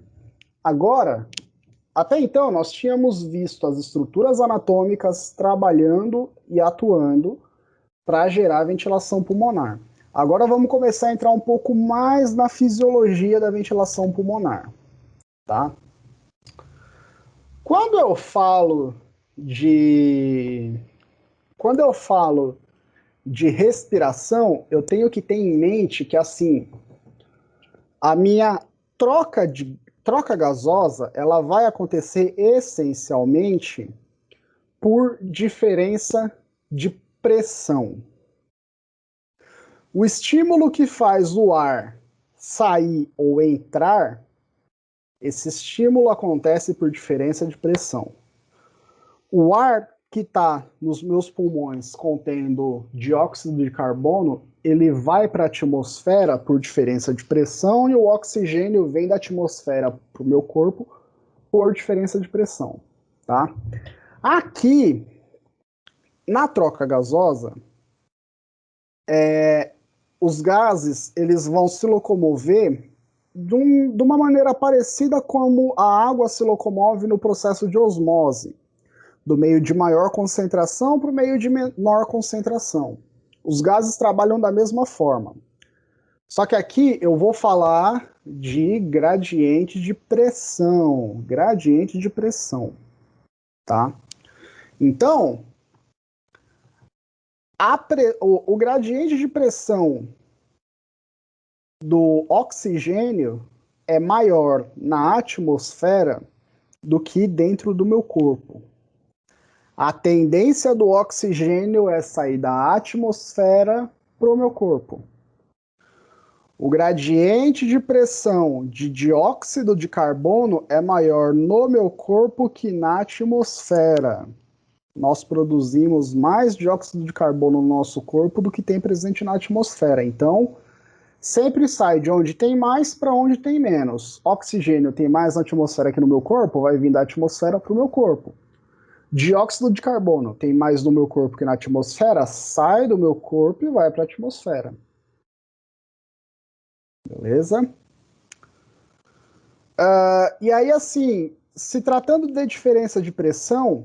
agora, até então nós tínhamos visto as estruturas anatômicas trabalhando e atuando para gerar ventilação pulmonar. Agora vamos começar a entrar um pouco mais na fisiologia da ventilação pulmonar, tá? Quando eu falo de respiração, eu tenho que ter em mente que assim, a minha troca gasosa, ela vai acontecer essencialmente por diferença de pressão. O estímulo que faz o ar sair ou entrar, esse estímulo acontece por diferença de pressão. O ar que está nos meus pulmões contendo dióxido de carbono, ele vai para a atmosfera por diferença de pressão e o oxigênio vem da atmosfera para o meu corpo por diferença de pressão, tá? Aqui, na troca gasosa, os gases eles vão se locomover de uma maneira parecida como a água se locomove no processo de osmose, do meio de maior concentração para o meio de menor concentração. Os gases trabalham da mesma forma. Só que aqui eu vou falar de gradiente de pressão. Gradiente de pressão, tá? Então, o gradiente de pressão do oxigênio é maior na atmosfera do que dentro do meu corpo. A tendência do oxigênio é sair da atmosfera para o meu corpo. O gradiente de pressão de dióxido de carbono é maior no meu corpo que na atmosfera. Nós produzimos mais dióxido de carbono no nosso corpo do que tem presente na atmosfera. Então, sempre sai de onde tem mais para onde tem menos. Oxigênio tem mais na atmosfera que no meu corpo, vai vir da atmosfera para o meu corpo. Dióxido de carbono tem mais no meu corpo que na atmosfera, sai do meu corpo e vai para a atmosfera. Beleza? E aí, assim, se tratando de diferença de pressão,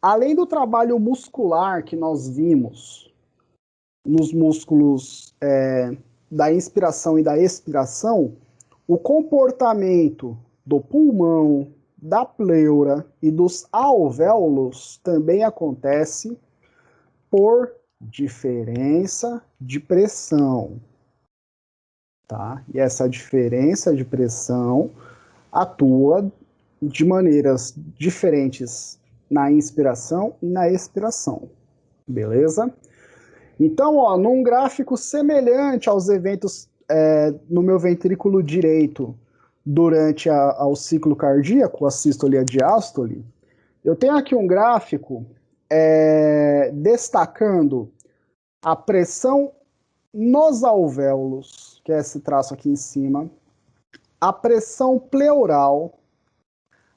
além do trabalho muscular que nós vimos nos músculos da inspiração e da expiração, o comportamento do pulmão, da pleura e dos alvéolos também acontece por diferença de pressão. Tá? E essa diferença de pressão atua de maneiras diferentes na inspiração e na expiração. Beleza? Então, num gráfico semelhante aos eventos no meu ventrículo direito durante ao ciclo cardíaco, a sístole e a diástole, eu tenho aqui um gráfico destacando a pressão nos alvéolos, que é esse traço aqui em cima, a pressão pleural,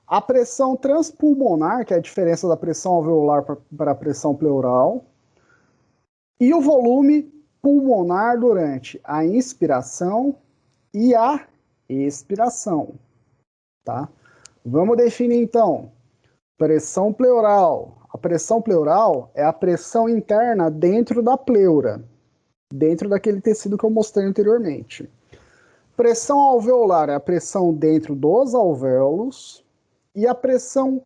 a pressão transpulmonar, que é a diferença da pressão alveolar para a pressão pleural, e o volume pulmonar durante a inspiração e a expiração, tá? Vamos definir então pressão pleural. A pressão pleural é a pressão interna dentro da pleura, dentro daquele tecido que eu mostrei anteriormente. Pressão alveolar é a pressão dentro dos alvéolos e a pressão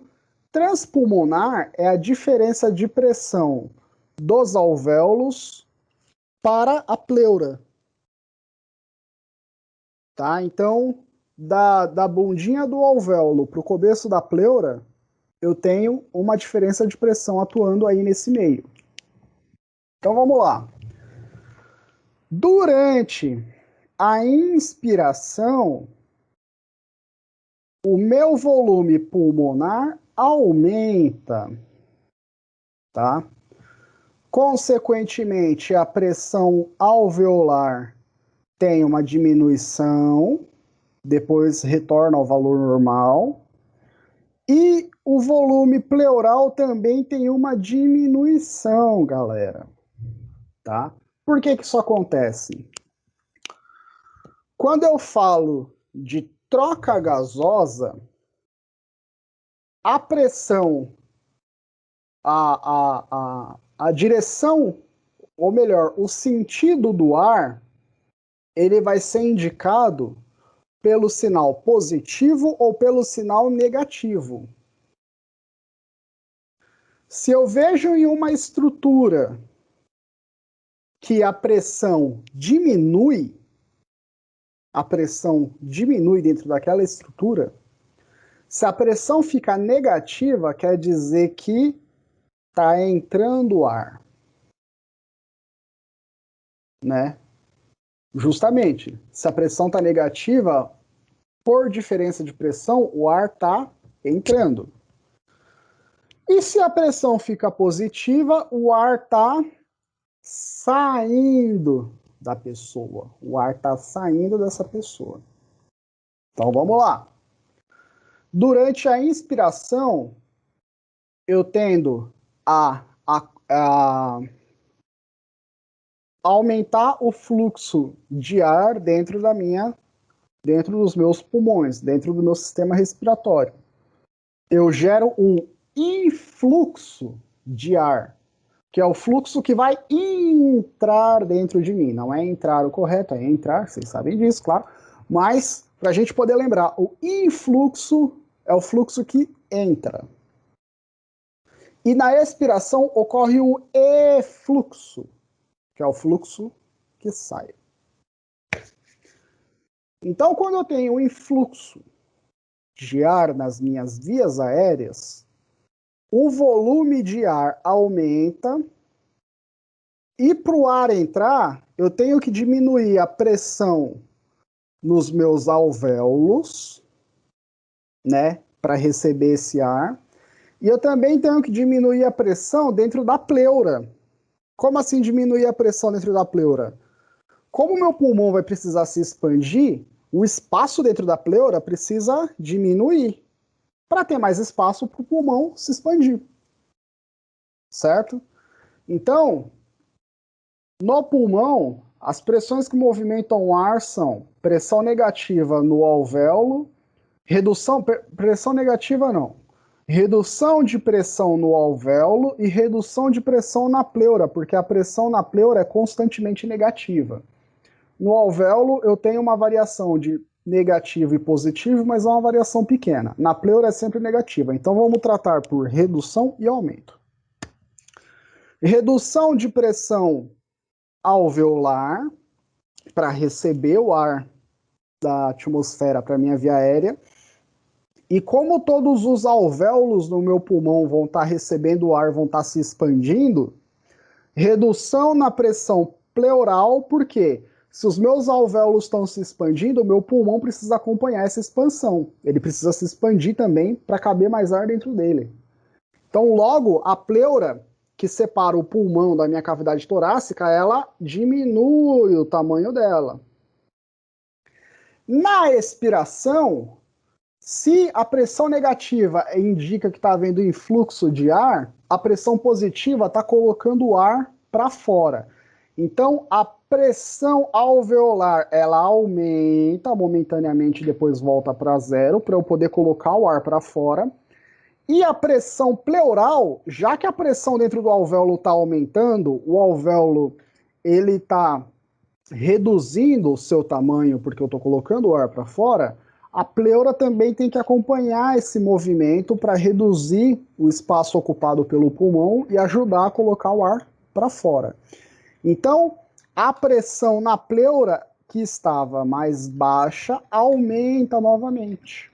transpulmonar é a diferença de pressão dos alvéolos para a pleura. Tá? Então, da bundinha do alvéolo para o começo da pleura, eu tenho uma diferença de pressão atuando aí nesse meio. Então, vamos lá. Durante a inspiração, o meu volume pulmonar aumenta, tá? Consequentemente, a pressão alveolar tem uma diminuição, depois retorna ao valor normal. E o volume pleural também tem uma diminuição, galera. Tá? Por que isso acontece? Quando eu falo de troca gasosa, a pressão, a direção, ou melhor, o sentido do ar, ele vai ser indicado pelo sinal positivo ou pelo sinal negativo. Se eu vejo em uma estrutura que a pressão diminui dentro daquela estrutura, se a pressão fica negativa, quer dizer que está entrando ar. Né? Justamente, se a pressão está negativa, por diferença de pressão, o ar está entrando. E se a pressão fica positiva, o ar está saindo da pessoa. O ar está saindo dessa pessoa. Então vamos lá. Durante a inspiração, eu tendo a aumentar o fluxo de ar dentro dos meus pulmões, dentro do meu sistema respiratório. Eu gero um influxo de ar, que é o fluxo que vai entrar dentro de mim. Não é entrar o correto, é entrar, vocês sabem disso, claro. Mas, para a gente poder lembrar, o influxo é o fluxo que entra. E na expiração ocorre o efluxo, que é o fluxo que sai. Então, quando eu tenho um influxo de ar nas minhas vias aéreas, o volume de ar aumenta e para o ar entrar, eu tenho que diminuir a pressão nos meus alvéolos, né, para receber esse ar. E eu também tenho que diminuir a pressão dentro da pleura. Como assim diminuir a pressão dentro da pleura? Como o meu pulmão vai precisar se expandir, o espaço dentro da pleura precisa diminuir para ter mais espaço para o pulmão se expandir. Certo? Então, no pulmão, as pressões que movimentam o ar são pressão negativa no alvéolo, pressão negativa não, redução de pressão no alvéolo e redução de pressão na pleura, porque a pressão na pleura é constantemente negativa. No alvéolo eu tenho uma variação de negativo e positivo, mas é uma variação pequena. Na pleura é sempre negativa, então vamos tratar por redução e aumento. Redução de pressão alveolar, para receber o ar da atmosfera para a minha via aérea. E como todos os alvéolos no meu pulmão vão estar recebendo o ar, vão estar se expandindo, redução na pressão pleural, porque se os meus alvéolos estão se expandindo, o meu pulmão precisa acompanhar essa expansão. Ele precisa se expandir também para caber mais ar dentro dele. Então, logo, a pleura, que separa o pulmão da minha cavidade torácica, ela diminui o tamanho dela. Na expiração, se a pressão negativa indica que está havendo influxo de ar, a pressão positiva está colocando o ar para fora. Então, a pressão alveolar, ela aumenta momentaneamente, depois volta para zero, para eu poder colocar o ar para fora. E a pressão pleural, já que a pressão dentro do alvéolo está aumentando, o alvéolo ele está reduzindo o seu tamanho, porque eu estou colocando o ar para fora, a pleura também tem que acompanhar esse movimento para reduzir o espaço ocupado pelo pulmão e ajudar a colocar o ar para fora. Então, a pressão na pleura, que estava mais baixa, aumenta novamente.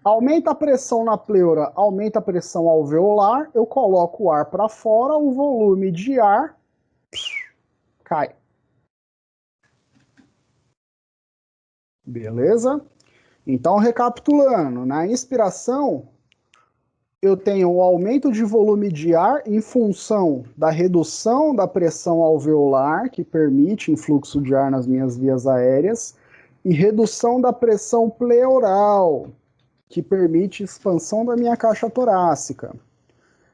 Aumenta a pressão na pleura, aumenta a pressão alveolar, eu coloco o ar para fora, o volume de ar cai. Beleza? Então, recapitulando, na inspiração, eu tenho o aumento de volume de ar em função da redução da pressão alveolar, que permite influxo de ar nas minhas vias aéreas, e redução da pressão pleural, que permite expansão da minha caixa torácica.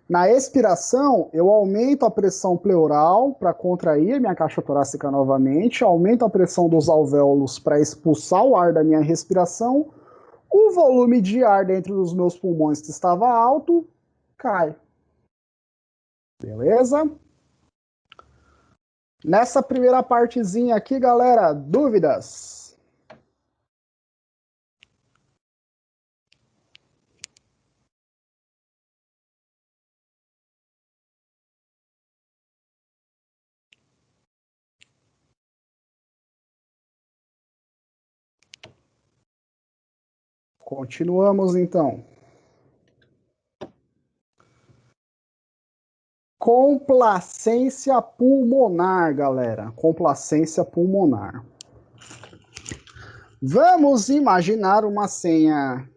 Na expiração, eu aumento a pressão pleural para contrair a minha caixa torácica novamente, aumento a pressão dos alvéolos para expulsar o ar da minha respiração, o volume de ar dentro dos meus pulmões que estava alto, cai. Beleza? Nessa primeira partezinha aqui, galera, dúvidas? Continuamos, então. Complacência pulmonar, galera. Complacência pulmonar. Vamos imaginar uma cena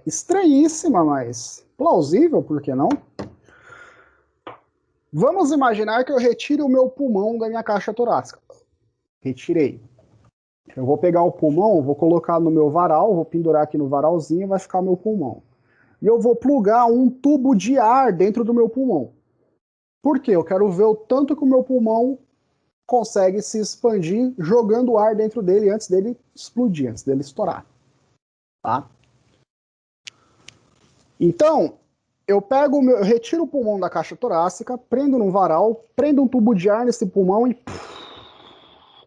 estranhíssima, mas plausível, por que não? Vamos imaginar que eu retire o meu pulmão da minha caixa torácica. Retirei. Eu vou pegar o pulmão, vou colocar no meu varal, vou pendurar aqui no varalzinho e vai ficar o meu pulmão. E eu vou plugar um tubo de ar dentro do meu pulmão. Por quê? Eu quero ver o tanto que o meu pulmão consegue se expandir jogando ar dentro dele antes dele explodir, antes dele estourar. Tá? Então, eu retiro o pulmão da caixa torácica, prendo num varal, prendo um tubo de ar nesse pulmão e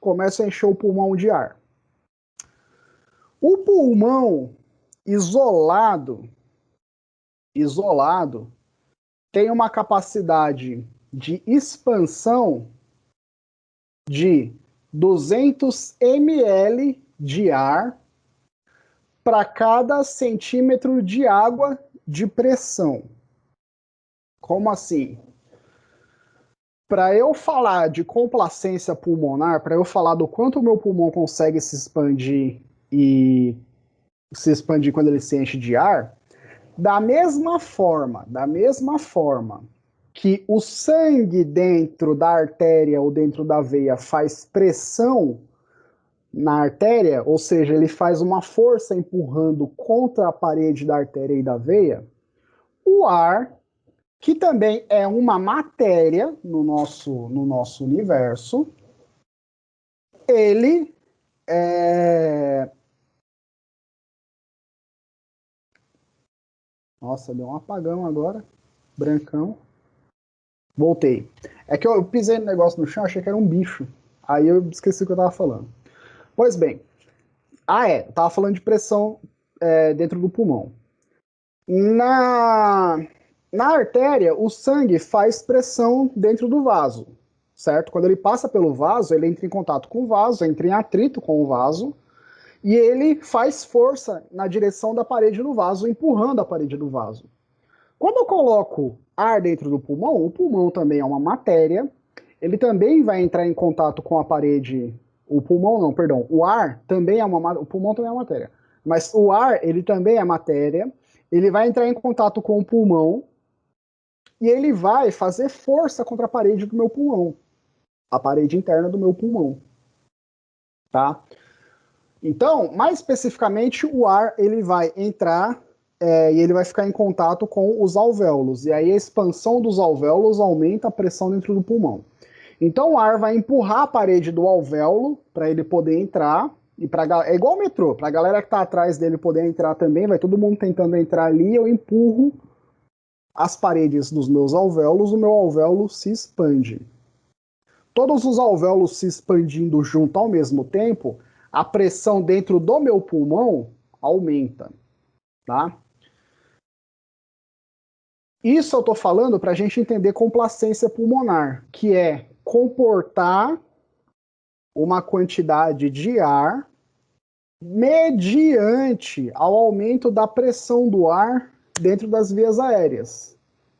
começo a encher o pulmão de ar. O pulmão isolado, tem uma capacidade de expansão de 200 ml de ar para cada centímetro de água de pressão. Como assim? Para eu falar de complacência pulmonar, para eu falar do quanto o meu pulmão consegue se expandir e se expandir quando ele se enche de ar, da mesma forma que o sangue dentro da artéria ou dentro da veia faz pressão na artéria, ou seja, ele faz uma força empurrando contra a parede da artéria e da veia, o ar, que também é uma matéria no nosso universo, ele Nossa, deu um apagão agora, brancão. Voltei. É que eu pisei no negócio no chão, achei que era um bicho. Aí eu esqueci o que eu tava falando. Pois bem. Eu tava falando de pressão dentro do pulmão. Na artéria, o sangue faz pressão dentro do vaso, certo? Quando ele passa pelo vaso, ele entra em contato com o vaso, entra em atrito com o vaso, e ele faz força na direção da parede do vaso, empurrando a parede do vaso. Quando eu coloco ar dentro do pulmão, o pulmão também é uma matéria, ele também vai entrar em contato com a parede. O ar também é o pulmão também é uma matéria. Mas o ar, ele também é matéria, ele vai entrar em contato com o pulmão e ele vai fazer força contra a parede do meu pulmão, a parede interna do meu pulmão. Tá? Então, mais especificamente, o ar ele vai entrar e ele vai ficar em contato com os alvéolos. E aí a expansão dos alvéolos aumenta a pressão dentro do pulmão. Então o ar vai empurrar a parede do alvéolo para ele poder entrar. É igual o metrô, para a galera que está atrás dele poder entrar também, vai todo mundo tentando entrar ali, eu empurro as paredes dos meus alvéolos, o meu alvéolo se expande. Todos os alvéolos se expandindo junto ao mesmo tempo, a pressão dentro do meu pulmão aumenta, tá? Isso eu estou falando para a gente entender complacência pulmonar, que é comportar uma quantidade de ar mediante ao aumento da pressão do ar dentro das vias aéreas.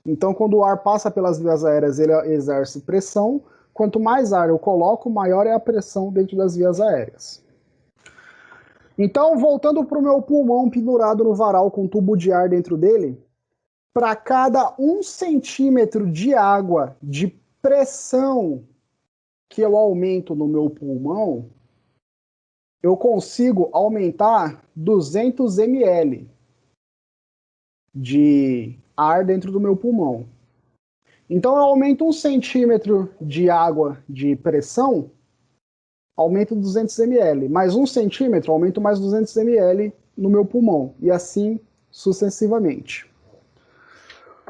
Então, quando o ar passa pelas vias aéreas, ele exerce pressão. Quanto mais ar eu coloco, maior é a pressão dentro das vias aéreas. Então, voltando para o meu pulmão pendurado no varal com um tubo de ar dentro dele, para cada 1 centímetro de água de pressão que eu aumento no meu pulmão, eu consigo aumentar 200 ml de ar dentro do meu pulmão. Então eu aumento 1 centímetro de água de pressão, aumento 200 ml. Mais 1 centímetro, aumento mais 200 ml no meu pulmão. E assim sucessivamente.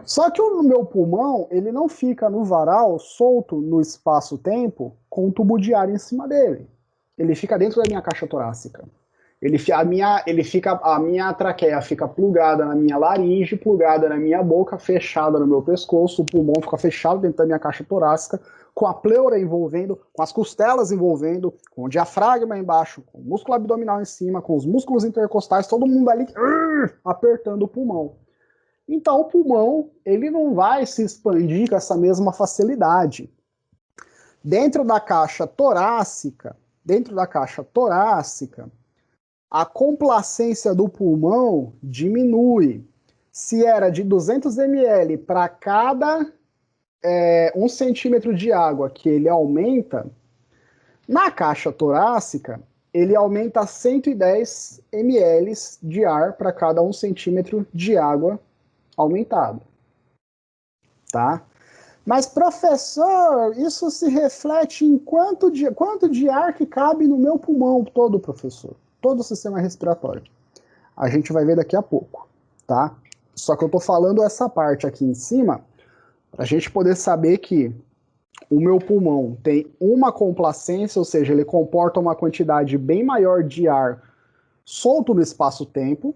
Só que o meu pulmão, ele não fica no varal, solto no espaço-tempo, com um tubo de ar em cima dele. Ele fica dentro da minha caixa torácica. A minha traqueia fica plugada na minha laringe, plugada na minha boca, fechada no meu pescoço, o pulmão fica fechado dentro da minha caixa torácica, com a pleura envolvendo, com as costelas envolvendo, com o diafragma embaixo, com o músculo abdominal em cima, com os músculos intercostais, todo mundo ali apertando o pulmão. Então o pulmão, ele não vai se expandir com essa mesma facilidade. Dentro da caixa torácica, a complacência do pulmão diminui. Se era de 200 ml para cada 1 centímetro de água que ele aumenta, na caixa torácica, ele aumenta 110 ml de ar para cada 1 centímetro de água aumentado. Tá? Mas, professor, isso se reflete em quanto de ar que cabe no meu pulmão todo, professor? Todo o sistema respiratório. A gente vai ver daqui a pouco, tá? Só que eu tô falando essa parte aqui em cima para a gente poder saber que o meu pulmão tem uma complacência, ou seja, ele comporta uma quantidade bem maior de ar solto no espaço-tempo,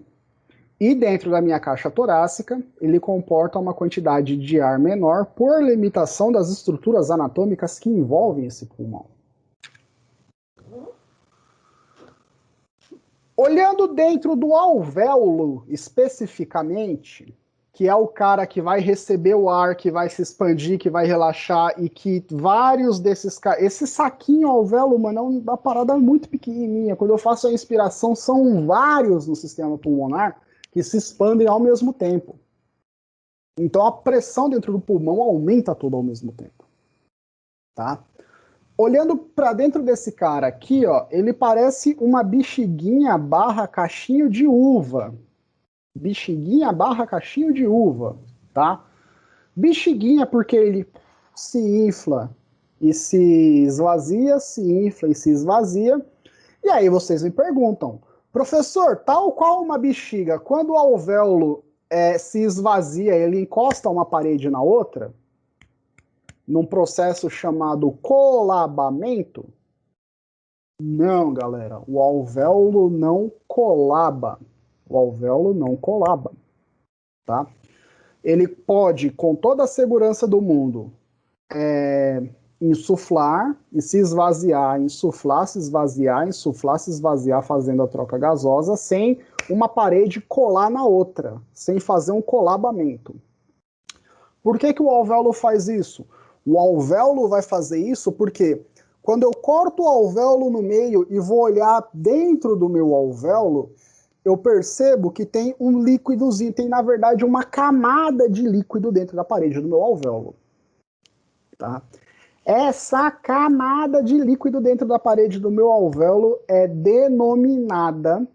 e dentro da minha caixa torácica, ele comporta uma quantidade de ar menor por limitação das estruturas anatômicas que envolvem esse pulmão. Olhando dentro do alvéolo especificamente, que é o cara que vai receber o ar, que vai se expandir, que vai relaxar, e que vários desses caras... Esse saquinho alvéolo, mano, é uma parada muito pequenininha. Quando eu faço a inspiração, são vários no sistema pulmonar que se expandem ao mesmo tempo. Então a pressão dentro do pulmão aumenta todo ao mesmo tempo. Tá? Olhando para dentro desse cara aqui, ó, ele parece uma bexiguinha barra cachinho de uva. Bexiguinha barra cachinho de uva, tá? Bexiguinha porque ele se infla e se esvazia, se infla e se esvazia. E aí vocês me perguntam, professor, tal qual uma bexiga, quando o alvéolo se esvazia, ele encosta uma parede na outra, num processo chamado colabamento? Não, galera, o alvéolo não colaba. O alvéolo não colaba, tá? Ele pode, com toda a segurança do mundo, insuflar e se esvaziar, insuflar, se esvaziar, insuflar, se esvaziar, fazendo a troca gasosa, sem uma parede colar na outra, sem fazer um colabamento. Por que o alvéolo faz isso? O alvéolo vai fazer isso porque quando eu corto o alvéolo no meio e vou olhar dentro do meu alvéolo, eu percebo que tem um líquidozinho, tem na verdade uma camada de líquido dentro da parede do meu alvéolo. Tá? Essa camada de líquido dentro da parede do meu alvéolo é denominada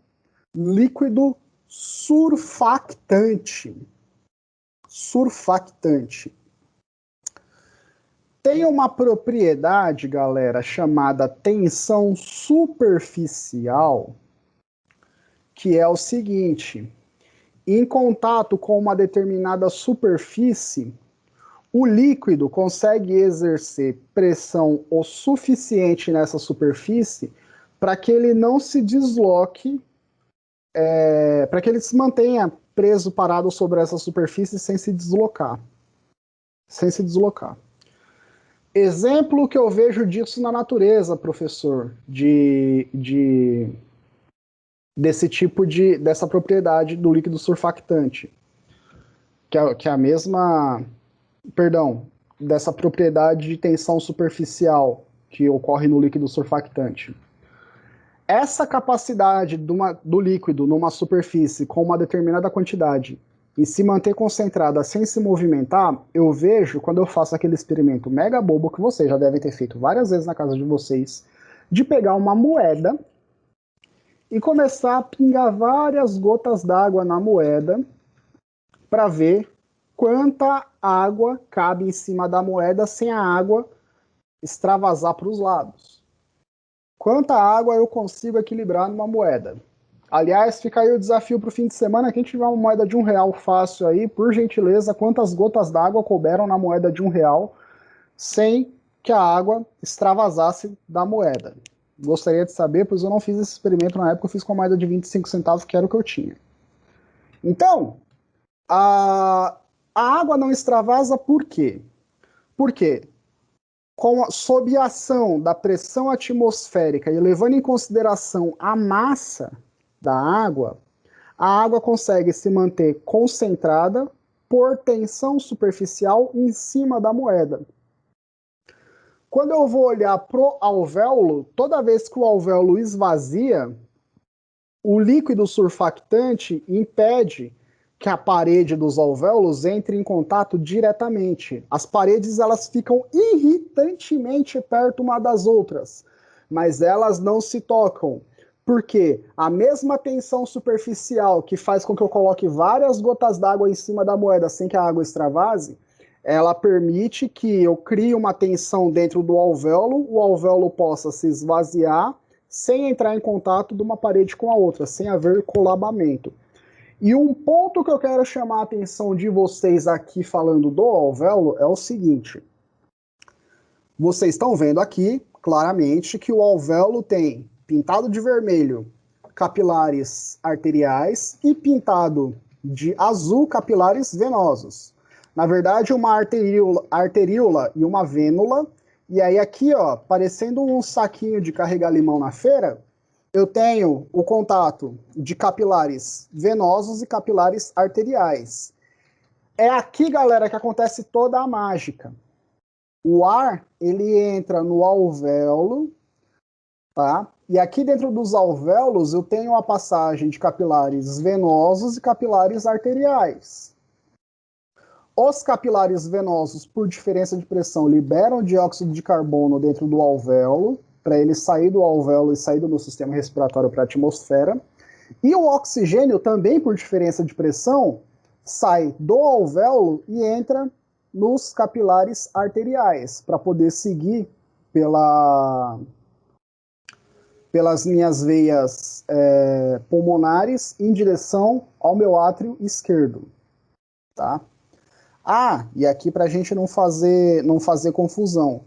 líquido surfactante. Surfactante. Tem uma propriedade, galera, chamada tensão superficial, que é o seguinte: em contato com uma determinada superfície, o líquido consegue exercer pressão o suficiente nessa superfície para que ele não se desloque, para que ele se mantenha preso, parado sobre essa superfície sem se deslocar. Exemplo que eu vejo disso na natureza, professor, dessa propriedade do líquido surfactante, que é a mesma, dessa propriedade de tensão superficial que ocorre no líquido surfactante. Essa capacidade do líquido numa superfície com uma determinada quantidade e se manter concentrada sem se movimentar, eu vejo quando eu faço aquele experimento mega bobo que vocês já devem ter feito várias vezes na casa de vocês, de pegar uma moeda e começar a pingar várias gotas d'água na moeda para ver quanta água cabe em cima da moeda sem a água extravasar para os lados. Quanta água eu consigo equilibrar numa moeda? Aliás, fica aí o desafio para o fim de semana. Quem tiver uma moeda de R$1 fácil aí, por gentileza, quantas gotas d'água couberam na moeda de R$1 sem que a água extravasasse da moeda? Gostaria de saber, pois eu não fiz esse experimento na época, eu fiz com a moeda de 25 centavos, que era o que eu tinha. Então, a água não extravasa por quê? Porque sob a ação da pressão atmosférica e levando em consideração a massa da água, a água consegue se manter concentrada por tensão superficial em cima da moeda. Quando eu vou olhar pro alvéolo, toda vez que o alvéolo esvazia, o líquido surfactante impede que a parede dos alvéolos entre em contato diretamente. As paredes, elas ficam irritantemente perto uma das outras, mas elas não se tocam. Porque a mesma tensão superficial que faz com que eu coloque várias gotas d'água em cima da moeda sem que a água extravase, ela permite que eu crie uma tensão dentro do alvéolo, o alvéolo possa se esvaziar sem entrar em contato de uma parede com a outra, sem haver colabamento. E um ponto que eu quero chamar a atenção de vocês aqui falando do alvéolo é o seguinte. Vocês estão vendo aqui, claramente, que o alvéolo tem pintado de vermelho capilares arteriais e pintado de azul capilares venosos. Na verdade, uma arteríola e uma vênula. E aí aqui, ó, parecendo um saquinho de carregar limão na feira, eu tenho o contato de capilares venosos e capilares arteriais. É aqui, galera, que acontece toda a mágica. O ar, ele entra no alvéolo, tá? E aqui dentro dos alvéolos eu tenho a passagem de capilares venosos e capilares arteriais. Os capilares venosos, por diferença de pressão, liberam dióxido de carbono dentro do alvéolo, para ele sair do alvéolo e sair do meu sistema respiratório para a atmosfera. E o oxigênio, também por diferença de pressão, sai do alvéolo e entra nos capilares arteriais, para poder seguir pelas minhas veias pulmonares em direção ao meu átrio esquerdo. Tá? Ah, e aqui para a gente não fazer confusão.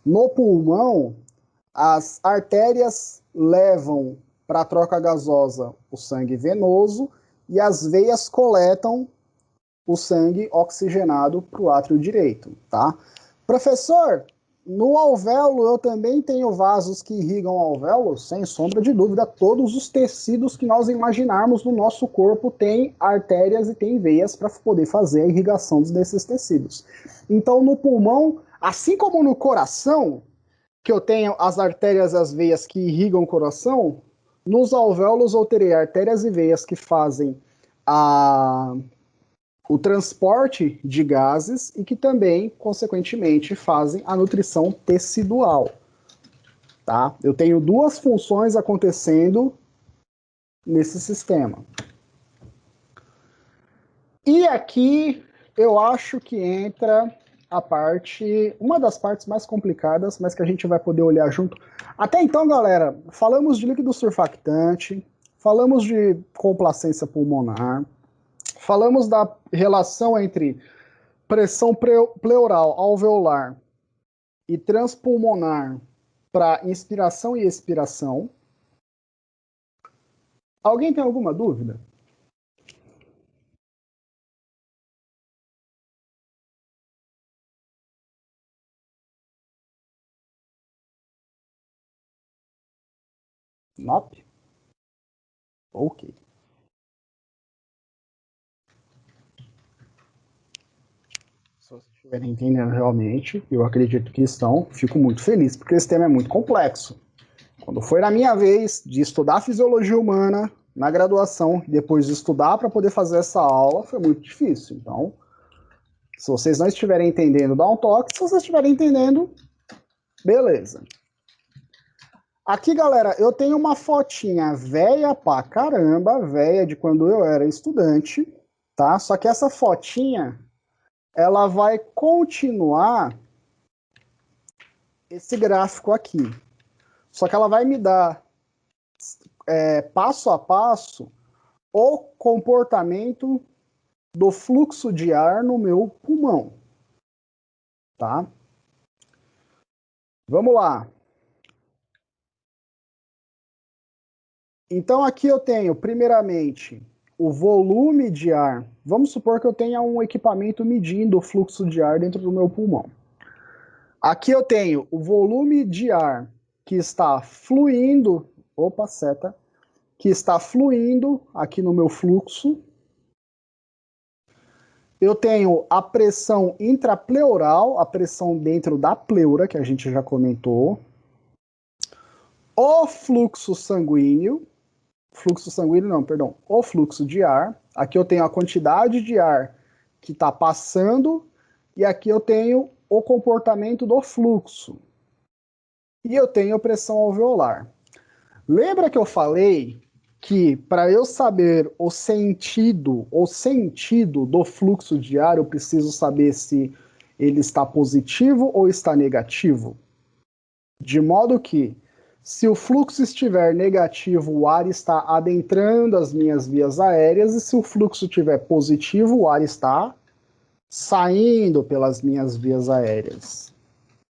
No pulmão, as artérias levam para a troca gasosa o sangue venoso e as veias coletam o sangue oxigenado para o átrio direito, tá? Professor, no alvéolo eu também tenho vasos que irrigam o alvéolo? Sem sombra de dúvida, todos os tecidos que nós imaginarmos no nosso corpo têm artérias e têm veias para poder fazer a irrigação desses tecidos. Então, no pulmão, assim como no coração, que eu tenho as artérias e as veias que irrigam o coração, nos alvéolos eu terei artérias e veias que fazem o transporte de gases e que também, consequentemente, fazem a nutrição tecidual. Tá? Eu tenho duas funções acontecendo nesse sistema. E aqui eu acho que entra uma das partes mais complicadas, mas que a gente vai poder olhar junto. Até então, galera, falamos de líquido surfactante, falamos de complacência pulmonar, falamos da relação entre pressão pleural alveolar e transpulmonar para inspiração e expiração. Alguém tem alguma dúvida? Nope? Ok. Se vocês estiverem entendendo realmente, eu acredito que estão, fico muito feliz, porque esse tema é muito complexo. Quando foi na minha vez de estudar fisiologia humana na graduação, depois de estudar para poder fazer essa aula, foi muito difícil. Então, se vocês não estiverem entendendo, dá um toque. Se vocês estiverem entendendo, beleza. Aqui, galera, eu tenho uma fotinha velha pra caramba, velha de quando eu era estudante, tá? Só que essa fotinha, ela vai continuar esse gráfico aqui. Só que ela vai me dar, passo a passo, o comportamento do fluxo de ar no meu pulmão, tá? Vamos lá. Então aqui eu tenho, primeiramente, o volume de ar. Vamos supor que eu tenha um equipamento medindo o fluxo de ar dentro do meu pulmão. Aqui eu tenho o volume de ar que está fluindo, que está fluindo aqui no meu fluxo. Eu tenho a pressão intrapleural, a pressão dentro da pleura, que a gente já comentou. O fluxo sanguíneo, o fluxo de ar. Aqui eu tenho a quantidade de ar que está passando e aqui eu tenho o comportamento do fluxo. E eu tenho pressão alveolar. Lembra que eu falei que para eu saber o sentido do fluxo de ar, eu preciso saber se ele está positivo ou está negativo? De modo que, se o fluxo estiver negativo, o ar está adentrando as minhas vias aéreas, e se o fluxo estiver positivo, o ar está saindo pelas minhas vias aéreas.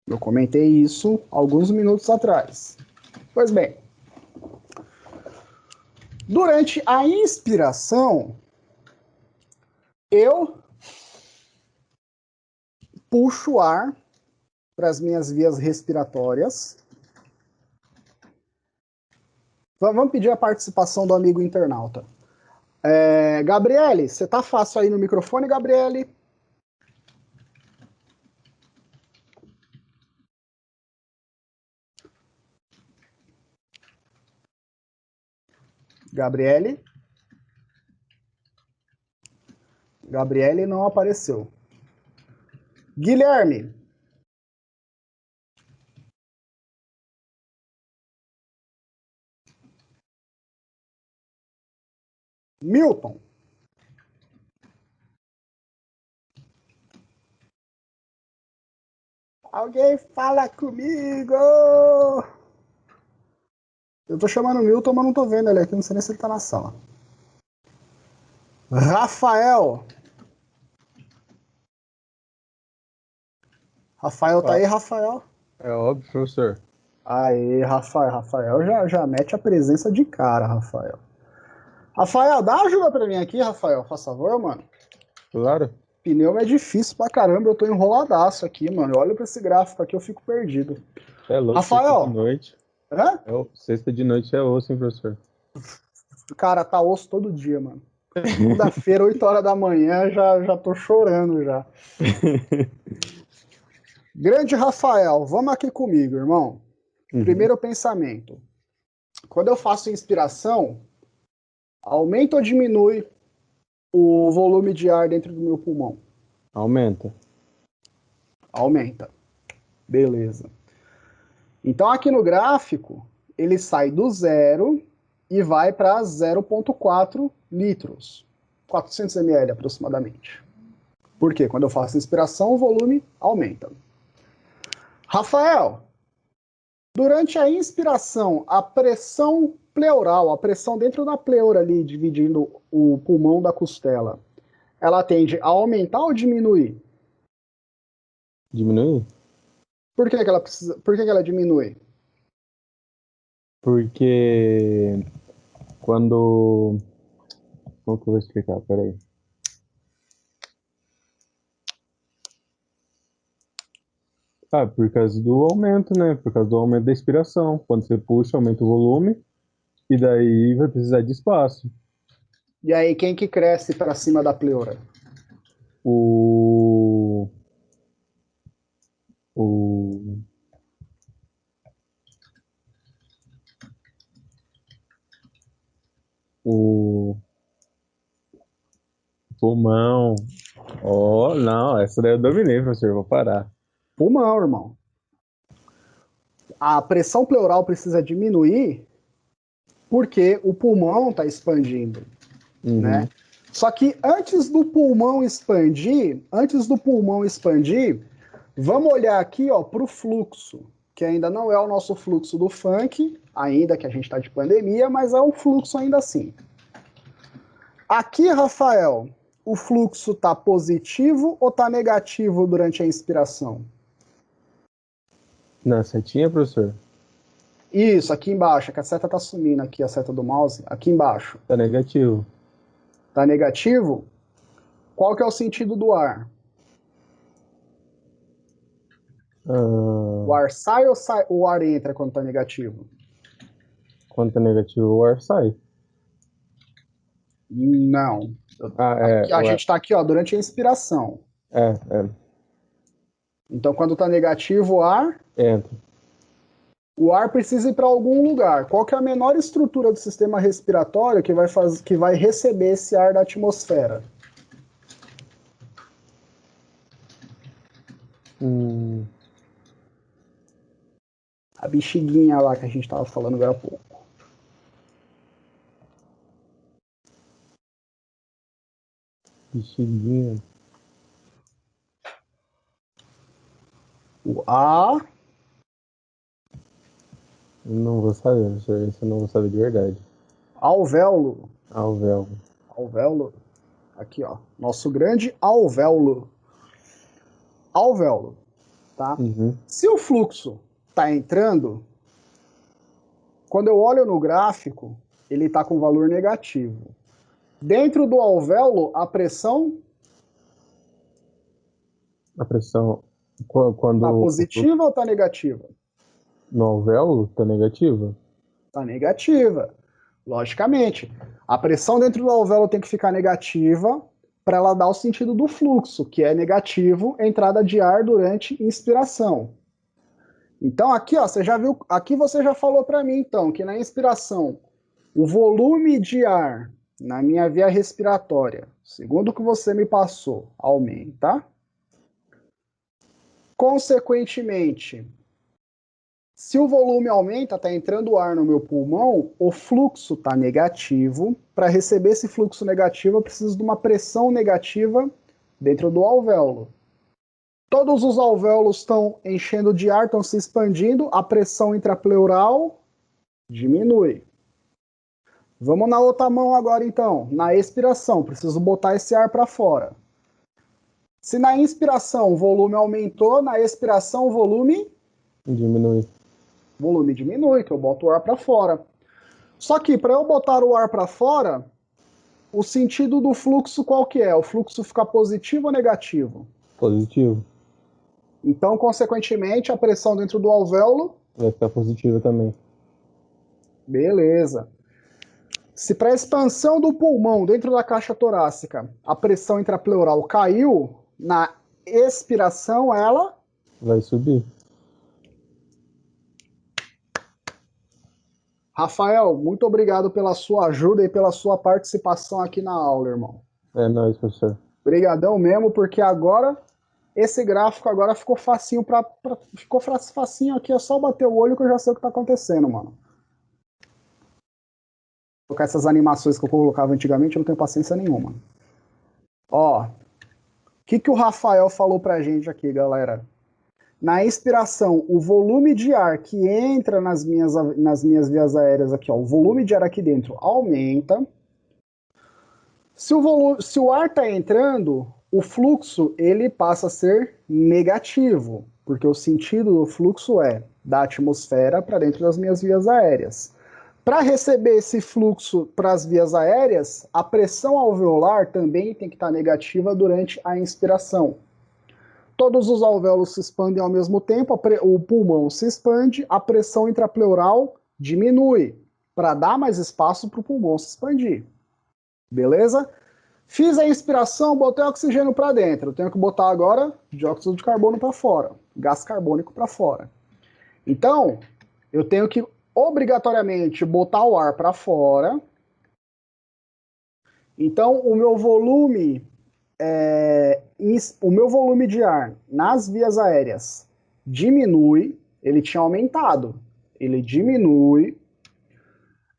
Eu comentei isso alguns minutos atrás. Pois bem, durante a inspiração, eu puxo o ar para as minhas vias respiratórias. Vamos pedir a participação do amigo internauta. Gabriele, você tá fácil aí no microfone, Gabriele? Gabriele? Gabriele não apareceu. Guilherme? Milton? Alguém fala comigo! Eu tô chamando o Milton, mas não tô vendo ele aqui, não sei nem se ele tá na sala. Rafael! Rafael tá aí, Rafael? É óbvio, professor. Aí, Rafael. Rafael já mete a presença de cara, Rafael. Rafael, dá uma ajuda pra mim aqui, Rafael, por favor, mano. Claro. Pneu é difícil pra caramba, eu tô enroladaço aqui, mano. Eu olho pra esse gráfico aqui, eu fico perdido. É louco, Rafael! sexta de noite. Hã? Sexta de noite é osso, hein, professor? Cara, tá osso todo dia, mano. Segunda-feira, 8 horas da manhã, já tô chorando já. Grande Rafael, vamos aqui comigo, irmão. Primeiro pensamento. Quando eu faço inspiração, aumenta ou diminui o volume de ar dentro do meu pulmão? Aumenta. Aumenta. Beleza. Então aqui no gráfico, ele sai do 0 e vai para 0,4 litros. 400 ml aproximadamente. Por quê? Quando eu faço inspiração, o volume aumenta. Rafael, durante a inspiração, a pressão pleural, a pressão dentro da pleura ali, dividindo o pulmão da costela, ela tende a aumentar ou diminuir? Diminuir? Por que que ela diminui? Porque quando... Como que eu vou explicar? Peraí. Por causa do aumento, né? Por causa do aumento da expiração. Quando você puxa, aumenta o volume e daí vai precisar de espaço. E aí, quem que cresce para cima da pleura? O... O... O... Pulmão. Oh, não, essa daí eu dominei, professor. Vou parar. Pulmão, irmão. A pressão pleural precisa diminuir porque o pulmão está expandindo, né? Só que antes do pulmão expandir, vamos olhar aqui, ó, para o fluxo, que ainda não é o nosso fluxo do funk, ainda que a gente está de pandemia, mas é um fluxo ainda assim. Aqui, Rafael, o fluxo está positivo ou está negativo durante a inspiração? Na setinha, professor? Isso, aqui embaixo, que a seta está sumindo aqui, a seta do mouse, aqui embaixo. Tá negativo. Tá negativo? Qual que é o sentido do ar? O ar sai ou o ar entra quando tá negativo? Quando tá negativo, o ar sai. Não. A gente está aqui, ó, durante a inspiração. Então, quando tá negativo, o ar entra. O ar precisa ir para algum lugar. Qual que é a menor estrutura do sistema respiratório que vai receber esse ar da atmosfera? A bexiguinha lá que a gente estava falando agora há pouco. Bexiguinha. O A. Não vou saber, professor. Isso eu não vou saber de verdade. Alvéolo. Alvéolo. Aqui, ó. Nosso grande alvéolo. Alvéolo. Tá? Se o fluxo está entrando, quando eu olho no gráfico, ele está com valor negativo. Dentro do alvéolo, a pressão... A pressão... Quando tá positiva ou tá negativa? No alvéolo, tá negativa? Tá negativa, logicamente. A pressão dentro do alvéolo tem que ficar negativa para ela dar o sentido do fluxo, que é negativo, entrada de ar durante inspiração. Então aqui, ó, você já viu, aqui você já falou para mim, então, que na inspiração, o volume de ar na minha via respiratória, segundo o que você me passou, aumenta. Consequentemente, se o volume aumenta, está entrando ar no meu pulmão, o fluxo está negativo. Para receber esse fluxo negativo, eu preciso de uma pressão negativa dentro do alvéolo. Todos os alvéolos estão enchendo de ar, estão se expandindo, a pressão intrapleural diminui. Vamos na outra mão agora, então. Na expiração, preciso botar esse ar para fora. Se na inspiração o volume aumentou, na expiração o volume diminui. O volume diminui, que eu boto o ar para fora. Só que para eu botar o ar para fora, o sentido do fluxo qual que é? O fluxo ficar positivo ou negativo? Positivo. Então, consequentemente, a pressão dentro do alvéolo vai ficar positiva também. Beleza. Se para a expansão do pulmão dentro da caixa torácica a pressão intrapleural caiu, na expiração ela vai subir. Rafael, muito obrigado pela sua ajuda e pela sua participação aqui na aula, irmão. É nóis, professor. Obrigadão mesmo, porque agora esse gráfico agora ficou facinho ficou facinho aqui, é só bater o olho que eu já sei o que tá acontecendo, mano. Vou colocar essas animações que eu colocava antigamente, eu não tenho paciência nenhuma. Ó, o que o Rafael falou pra gente aqui, galera? Na expiração, o volume de ar que entra nas minhas vias aéreas aqui, ó, o volume de ar aqui dentro aumenta. Se o ar está entrando, o fluxo ele passa a ser negativo, porque o sentido do fluxo é da atmosfera para dentro das minhas vias aéreas. Para receber esse fluxo para as vias aéreas, a pressão alveolar também tem que estar negativa durante a inspiração. Todos os alvéolos se expandem ao mesmo tempo, o pulmão se expande, a pressão intrapleural diminui, para dar mais espaço para o pulmão se expandir. Beleza? Fiz a inspiração, botei oxigênio para dentro. Eu tenho que botar agora dióxido de carbono para fora, gás carbônico para fora. Então, eu tenho que obrigatoriamente botar o ar para fora. Então, o meu volume de ar nas vias aéreas diminui, ele tinha aumentado, ele diminui.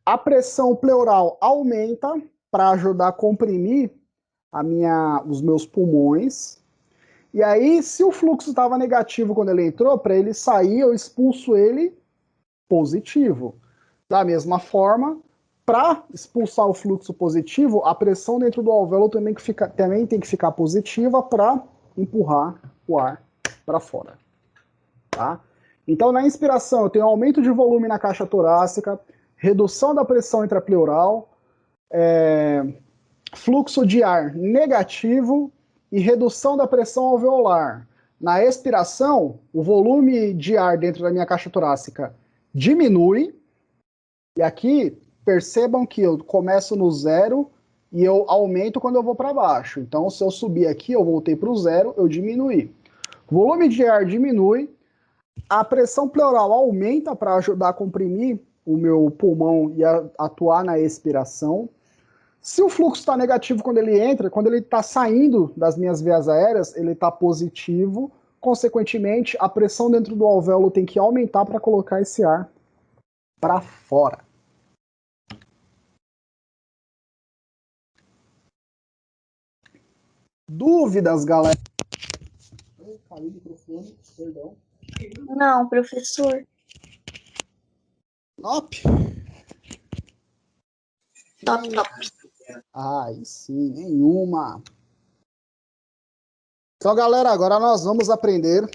A pressão pleural aumenta para ajudar a comprimir os meus pulmões. E aí, se o fluxo estava negativo quando ele entrou, para ele sair, eu expulso ele positivo. Da mesma forma, para expulsar o fluxo positivo, a pressão dentro do alvéolo também tem que ficar positiva para empurrar o ar para fora. Tá? Então, na inspiração, eu tenho aumento de volume na caixa torácica, redução da pressão intrapleural, fluxo de ar negativo e redução da pressão alveolar. Na expiração, o volume de ar dentro da minha caixa torácica diminui. E aqui, percebam que eu começo no zero e eu aumento quando eu vou para baixo. Então, se eu subir aqui, eu voltei para o zero, eu diminuí. O volume de ar diminui, a pressão pleural aumenta para ajudar a comprimir o meu pulmão e atuar na expiração. Se o fluxo está negativo quando ele entra, quando ele está saindo das minhas vias aéreas, ele está positivo. Consequentemente, a pressão dentro do alvéolo tem que aumentar para colocar esse ar para fora. Dúvidas, galera? Caiu o microfone, perdão. Não, professor. Top. Top. Aí sim, nenhuma. Então, galera, agora nós vamos aprender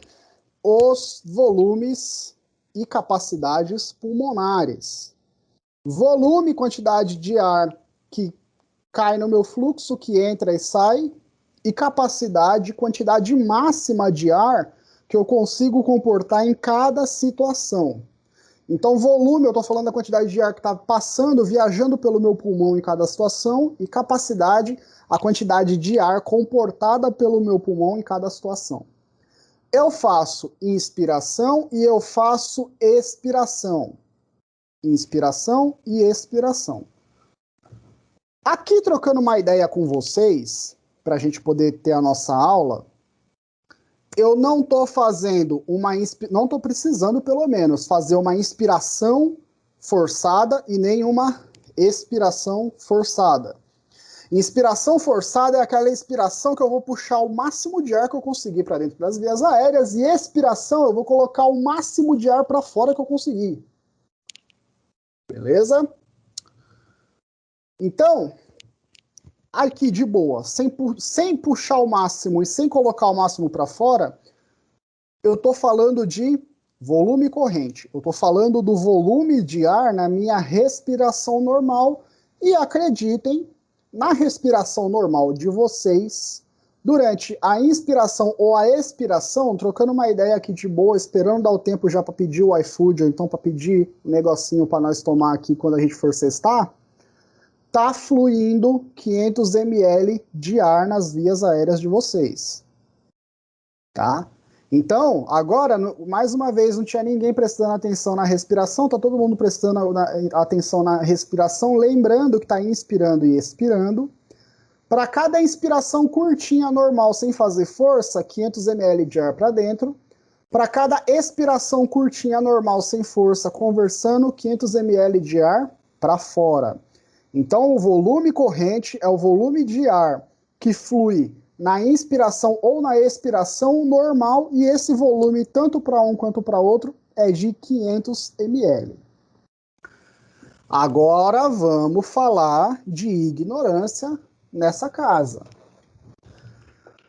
os volumes e capacidades pulmonares. Volume, quantidade de ar que cai no meu fluxo, que entra e sai, e capacidade, quantidade máxima de ar que eu consigo comportar em cada situação. Então, volume, eu estou falando da quantidade de ar que está passando, viajando pelo meu pulmão em cada situação, e capacidade, a quantidade de ar comportada pelo meu pulmão em cada situação. Eu faço inspiração e eu faço expiração. Inspiração e expiração. Aqui, trocando uma ideia com vocês, para a gente poder ter a nossa aula, eu não estou fazendo não estou precisando, pelo menos, fazer uma inspiração forçada e nem uma expiração forçada. Inspiração forçada é aquela inspiração que eu vou puxar o máximo de ar que eu conseguir para dentro das vias aéreas, e expiração eu vou colocar o máximo de ar para fora que eu conseguir. Beleza? Então, aqui de boa, sem puxar o máximo e sem colocar o máximo para fora, eu estou falando de volume corrente. Eu estou falando do volume de ar na minha respiração normal. E acreditem, na respiração normal de vocês, durante a inspiração ou a expiração, trocando uma ideia aqui de boa, esperando dar o tempo já para pedir o iFood, ou então para pedir um negocinho para nós tomar aqui quando a gente for cestar, tá fluindo 500 ml de ar nas vias aéreas de vocês. Tá? Então, agora, mais uma vez, não tinha ninguém prestando atenção na respiração, tá todo mundo prestando atenção na respiração, lembrando que tá inspirando e expirando. Para cada inspiração curtinha, normal, sem fazer força, 500 ml de ar para dentro. Para cada expiração curtinha, normal, sem força, conversando, 500 ml de ar para fora. Então, o volume corrente é o volume de ar que flui na inspiração ou na expiração normal, e esse volume, tanto para um quanto para outro, é de 500 ml. Agora vamos falar de ignorância nessa casa.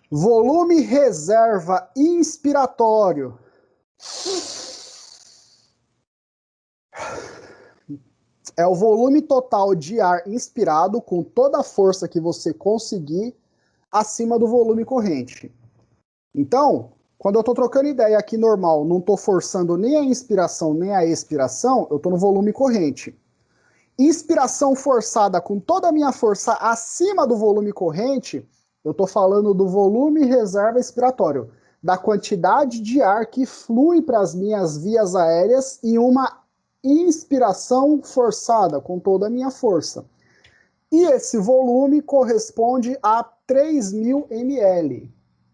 Volume reserva inspiratório. É o volume total de ar inspirado com toda a força que você conseguir acima do volume corrente. Então, quando eu estou trocando ideia aqui normal, não estou forçando nem a inspiração nem a expiração, eu estou no volume corrente. Inspiração forçada com toda a minha força acima do volume corrente, eu estou falando do volume reserva expiratório, da quantidade de ar que flui para as minhas vias aéreas em uma inspiração forçada com toda a minha força. E esse volume corresponde a 3.000 ml,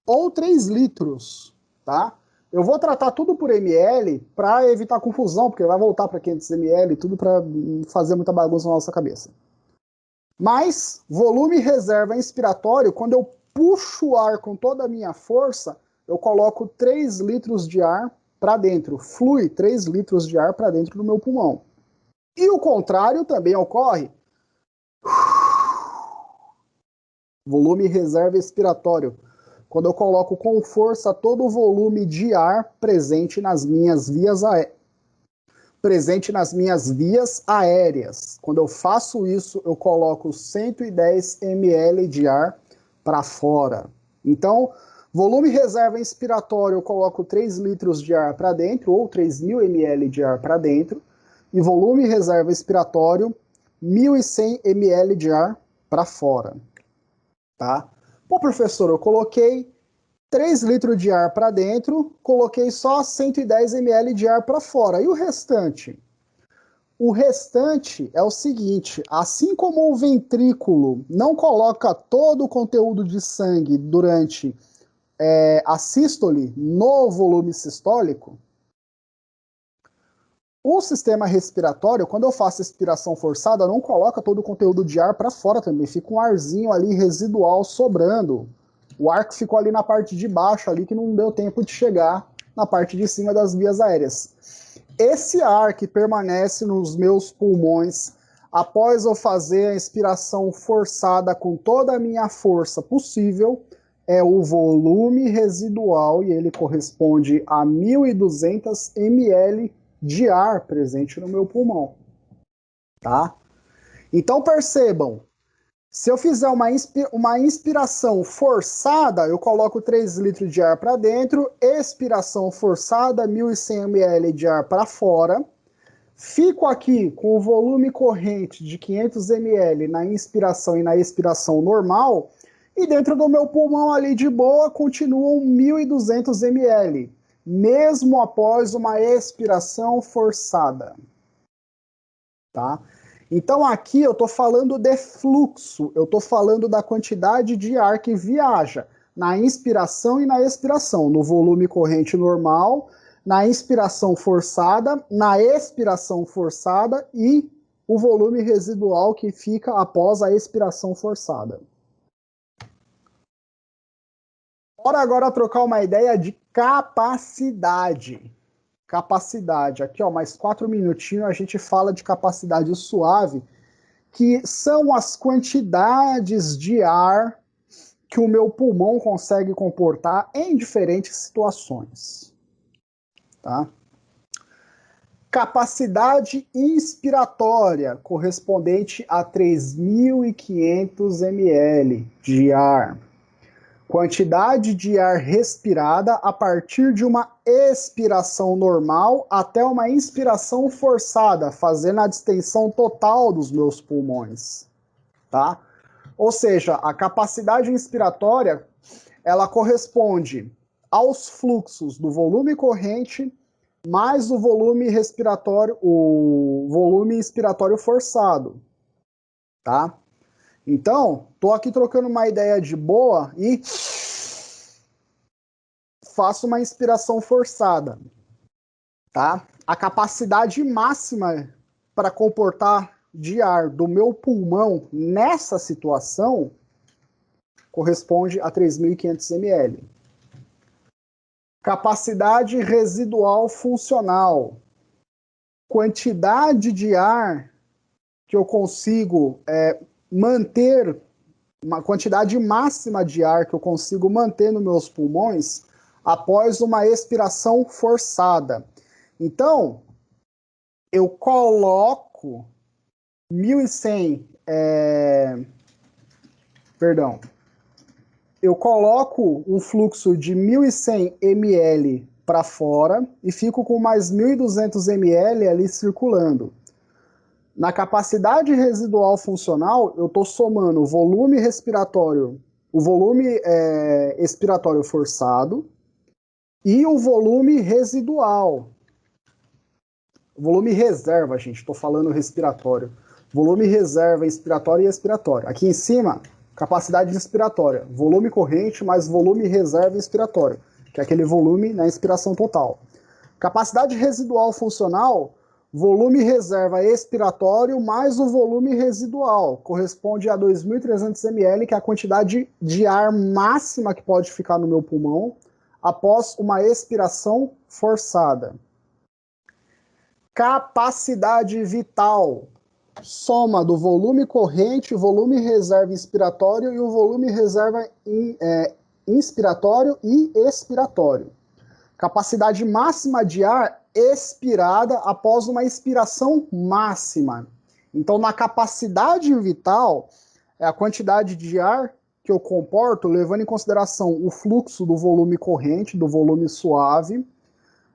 ou 3 litros, tá? Eu vou tratar tudo por ml para evitar confusão, porque vai voltar para 500 ml, tudo para fazer muita bagunça na nossa cabeça. Mas, volume reserva inspiratório, quando eu puxo o ar com toda a minha força, eu coloco 3 litros de ar para dentro, flui 3 litros de ar para dentro do meu pulmão. E o contrário também ocorre. Volume reserva expiratório, quando eu coloco com força todo o volume de ar presente nas minhas vias aéreas. Quando eu faço isso, eu coloco 110 ml de ar para fora. Então, volume reserva inspiratório, eu coloco 3 litros de ar para dentro, ou 3.000 ml de ar para dentro, e volume reserva expiratório, 1.100 ml de ar para fora. Tá? Pô, professor, eu coloquei 3 litros de ar para dentro, coloquei só 110 ml de ar para fora. E o restante? O restante é o seguinte, assim como o ventrículo não coloca todo o conteúdo de sangue durante a sístole no volume sistólico, o sistema respiratório, quando eu faço expiração forçada, não coloca todo o conteúdo de ar para fora também, fica um arzinho ali residual sobrando. O ar que ficou ali na parte de baixo, ali que não deu tempo de chegar na parte de cima das vias aéreas. Esse ar que permanece nos meus pulmões após eu fazer a expiração forçada com toda a minha força possível é o volume residual e ele corresponde a 1.200 ml de ar presente no meu pulmão, tá? Então percebam, se eu fizer uma inspiração forçada, eu coloco 3 litros de ar para dentro, expiração forçada, 1.100 ml de ar para fora, fico aqui com o volume corrente de 500 ml na inspiração e na expiração normal, e dentro do meu pulmão ali de boa continuam 1.200 ml, mesmo após uma expiração forçada, tá? Então aqui eu estou falando de fluxo, eu estou falando da quantidade de ar que viaja na inspiração e na expiração, no volume corrente normal, na inspiração forçada, na expiração forçada e o volume residual que fica após a expiração forçada. Bora agora trocar uma ideia de capacidade. Capacidade. Aqui, ó, mais 4 minutinhos a gente fala de capacidade suave, que são as quantidades de ar que o meu pulmão consegue comportar em diferentes situações. Tá? Capacidade inspiratória, correspondente a 3.500 ml de ar. Quantidade de ar respirada a partir de uma expiração normal até uma inspiração forçada, fazendo a distensão total dos meus pulmões, tá? Ou seja, a capacidade inspiratória, ela corresponde aos fluxos do volume corrente mais o volume inspiratório forçado, tá? Então, tô aqui trocando uma ideia de boa e faço uma inspiração forçada, tá? A capacidade máxima para comportar de ar do meu pulmão nessa situação corresponde a 3.500 ml. Capacidade residual funcional. Quantidade de ar que eu consigo manter, uma quantidade máxima de ar que eu consigo manter nos meus pulmões após uma expiração forçada. Então, eu coloco 1.100, eu coloco um fluxo de 1.100 ml para fora e fico com mais 1.200 ml ali circulando. Na capacidade residual funcional, eu estou somando o volume respiratório, o volume expiratório forçado e o volume residual. Volume reserva, gente, estou falando respiratório. Volume reserva inspiratório e expiratório. Aqui em cima, capacidade inspiratória, volume corrente mais volume reserva inspiratório, que é aquele volume na inspiração total. Capacidade residual funcional, volume reserva expiratório mais o volume residual, corresponde a 2.300 ml, que é a quantidade de ar máxima que pode ficar no meu pulmão após uma expiração forçada. Capacidade vital, soma do volume corrente, volume reserva inspiratório e o volume reserva inspiratório e expiratório. Capacidade máxima de ar expirada após uma expiração máxima. Então, na capacidade vital, é a quantidade de ar que eu comporto, levando em consideração o fluxo do volume corrente, do volume suave,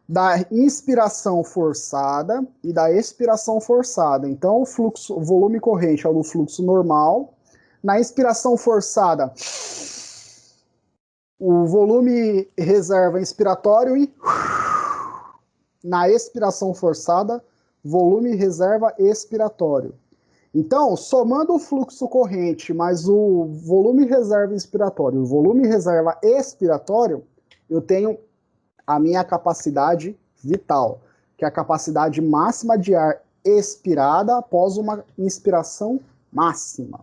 da inspiração forçada e da expiração forçada. Então, o volume corrente é o do fluxo normal. Na inspiração forçada, o volume reserva inspiratório e na expiração forçada, volume reserva expiratório. Então, somando o fluxo corrente mais o volume reserva inspiratório e o volume reserva expiratório, eu tenho a minha capacidade vital, que é a capacidade máxima de ar expirada após uma inspiração máxima.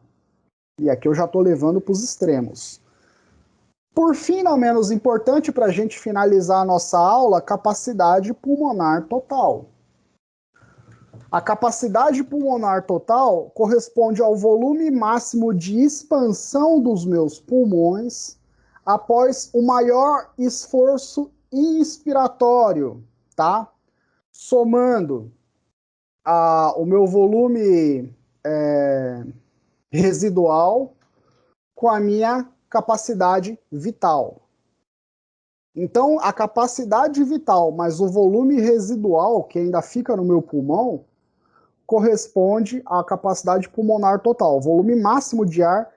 E aqui eu já estou levando para os extremos. Por fim, não menos importante, para a gente finalizar a nossa aula, capacidade pulmonar total. A capacidade pulmonar total corresponde ao volume máximo de expansão dos meus pulmões após o maior esforço inspiratório, tá? Somando o meu volume residual com a minha capacidade vital. Então, a capacidade vital mais o volume residual que ainda fica no meu pulmão corresponde à capacidade pulmonar total, o volume máximo de ar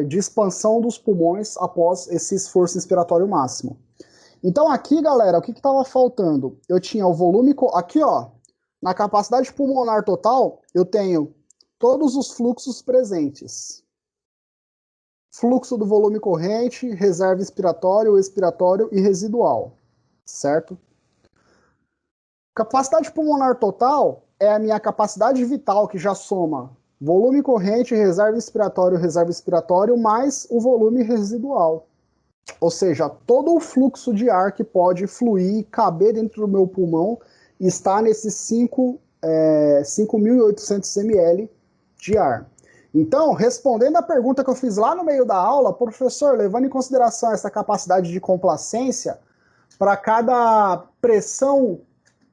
de expansão dos pulmões após esse esforço inspiratório máximo. Então aqui, galera, o que estava faltando? Eu tinha o volume... Aqui, ó, na capacidade pulmonar total, eu tenho todos os fluxos presentes. Fluxo do volume corrente, reserva inspiratório, expiratório e residual. Certo? Capacidade pulmonar total é a minha capacidade vital, que já soma volume corrente, reserva inspiratório, mais o volume residual. Ou seja, todo o fluxo de ar que pode fluir e caber dentro do meu pulmão está nesses 5.800 ml de ar. Então, respondendo a pergunta que eu fiz lá no meio da aula, professor, levando em consideração essa capacidade de complacência, para cada pressão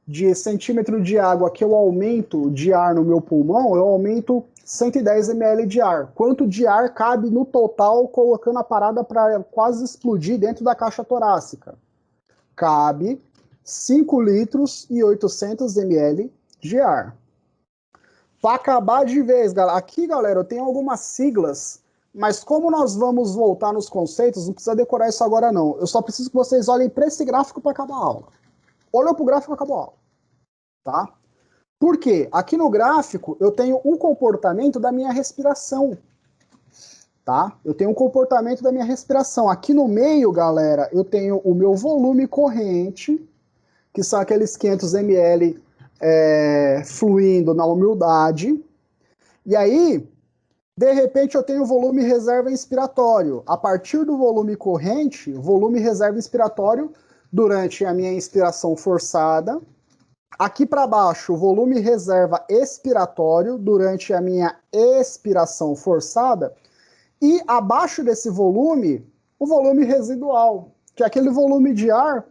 de centímetro de água que eu aumento de ar no meu pulmão, eu aumento 110 ml de ar. Quanto de ar cabe no total, colocando a parada para quase explodir dentro da caixa torácica? Cabe 5 litros e 800 ml de ar. Para acabar de vez, aqui, galera, eu tenho algumas siglas, mas como nós vamos voltar nos conceitos, não precisa decorar isso agora não. Eu só preciso que vocês olhem para esse gráfico para acabar a aula. Olha para o gráfico e acabou a aula. Tá? Por quê? Aqui no gráfico eu tenho o comportamento da minha respiração. Tá? Eu tenho o comportamento da minha respiração. Aqui no meio, galera, eu tenho o meu volume corrente, que são aqueles 500 ml fluindo na umidade. E aí, De repente eu tenho volume reserva inspiratório. A partir do volume corrente, volume reserva inspiratório durante a minha inspiração forçada. Aqui para baixo, volume reserva expiratório durante a minha expiração forçada. E abaixo desse volume, o volume residual, que é aquele volume de ar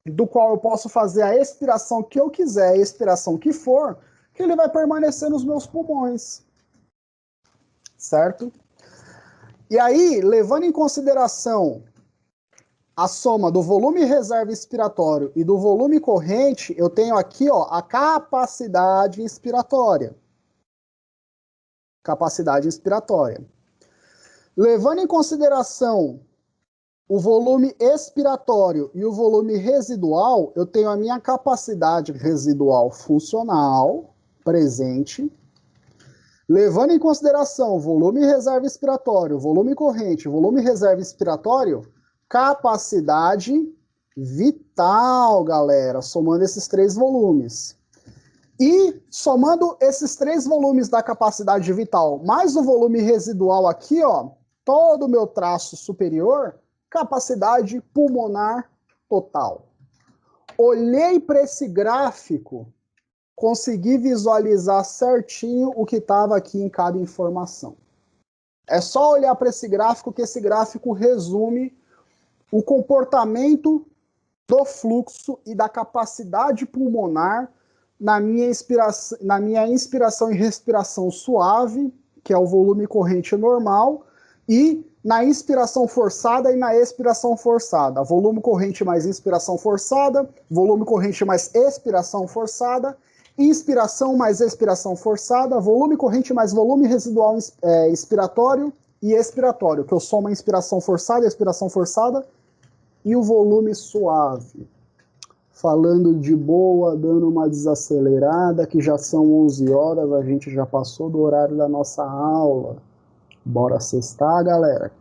do qual eu posso fazer a expiração que eu quiser, a expiração que for, que ele vai permanecer nos meus pulmões. Certo? E aí, levando em consideração a soma do volume reserva expiratório e do volume corrente, eu tenho aqui ó, a capacidade inspiratória. Capacidade inspiratória. Levando em consideração o volume expiratório e o volume residual, eu tenho a minha capacidade residual funcional presente. Levando em consideração volume reserva expiratório, volume corrente, volume reserva expiratório, capacidade vital, galera, somando esses 3 volumes. E somando esses 3 volumes da capacidade vital, mais o volume residual aqui, ó, todo o meu traço superior, capacidade pulmonar total. Olhei para esse gráfico, consegui visualizar certinho o que estava aqui em cada informação. É só olhar para esse gráfico, que esse gráfico resume o comportamento do fluxo e da capacidade pulmonar na minha inspiração e respiração suave, que é o volume corrente normal, e na inspiração forçada e na expiração forçada. Volume corrente mais inspiração forçada, volume corrente mais expiração forçada, inspiração mais expiração forçada, volume corrente mais volume residual inspiratório e expiratório, que eu somo a inspiração forçada e a expiração forçada, e o volume suave. Falando de boa, dando uma desacelerada, que já são 11 horas, a gente já passou do horário da nossa aula. Bora sextar, galera.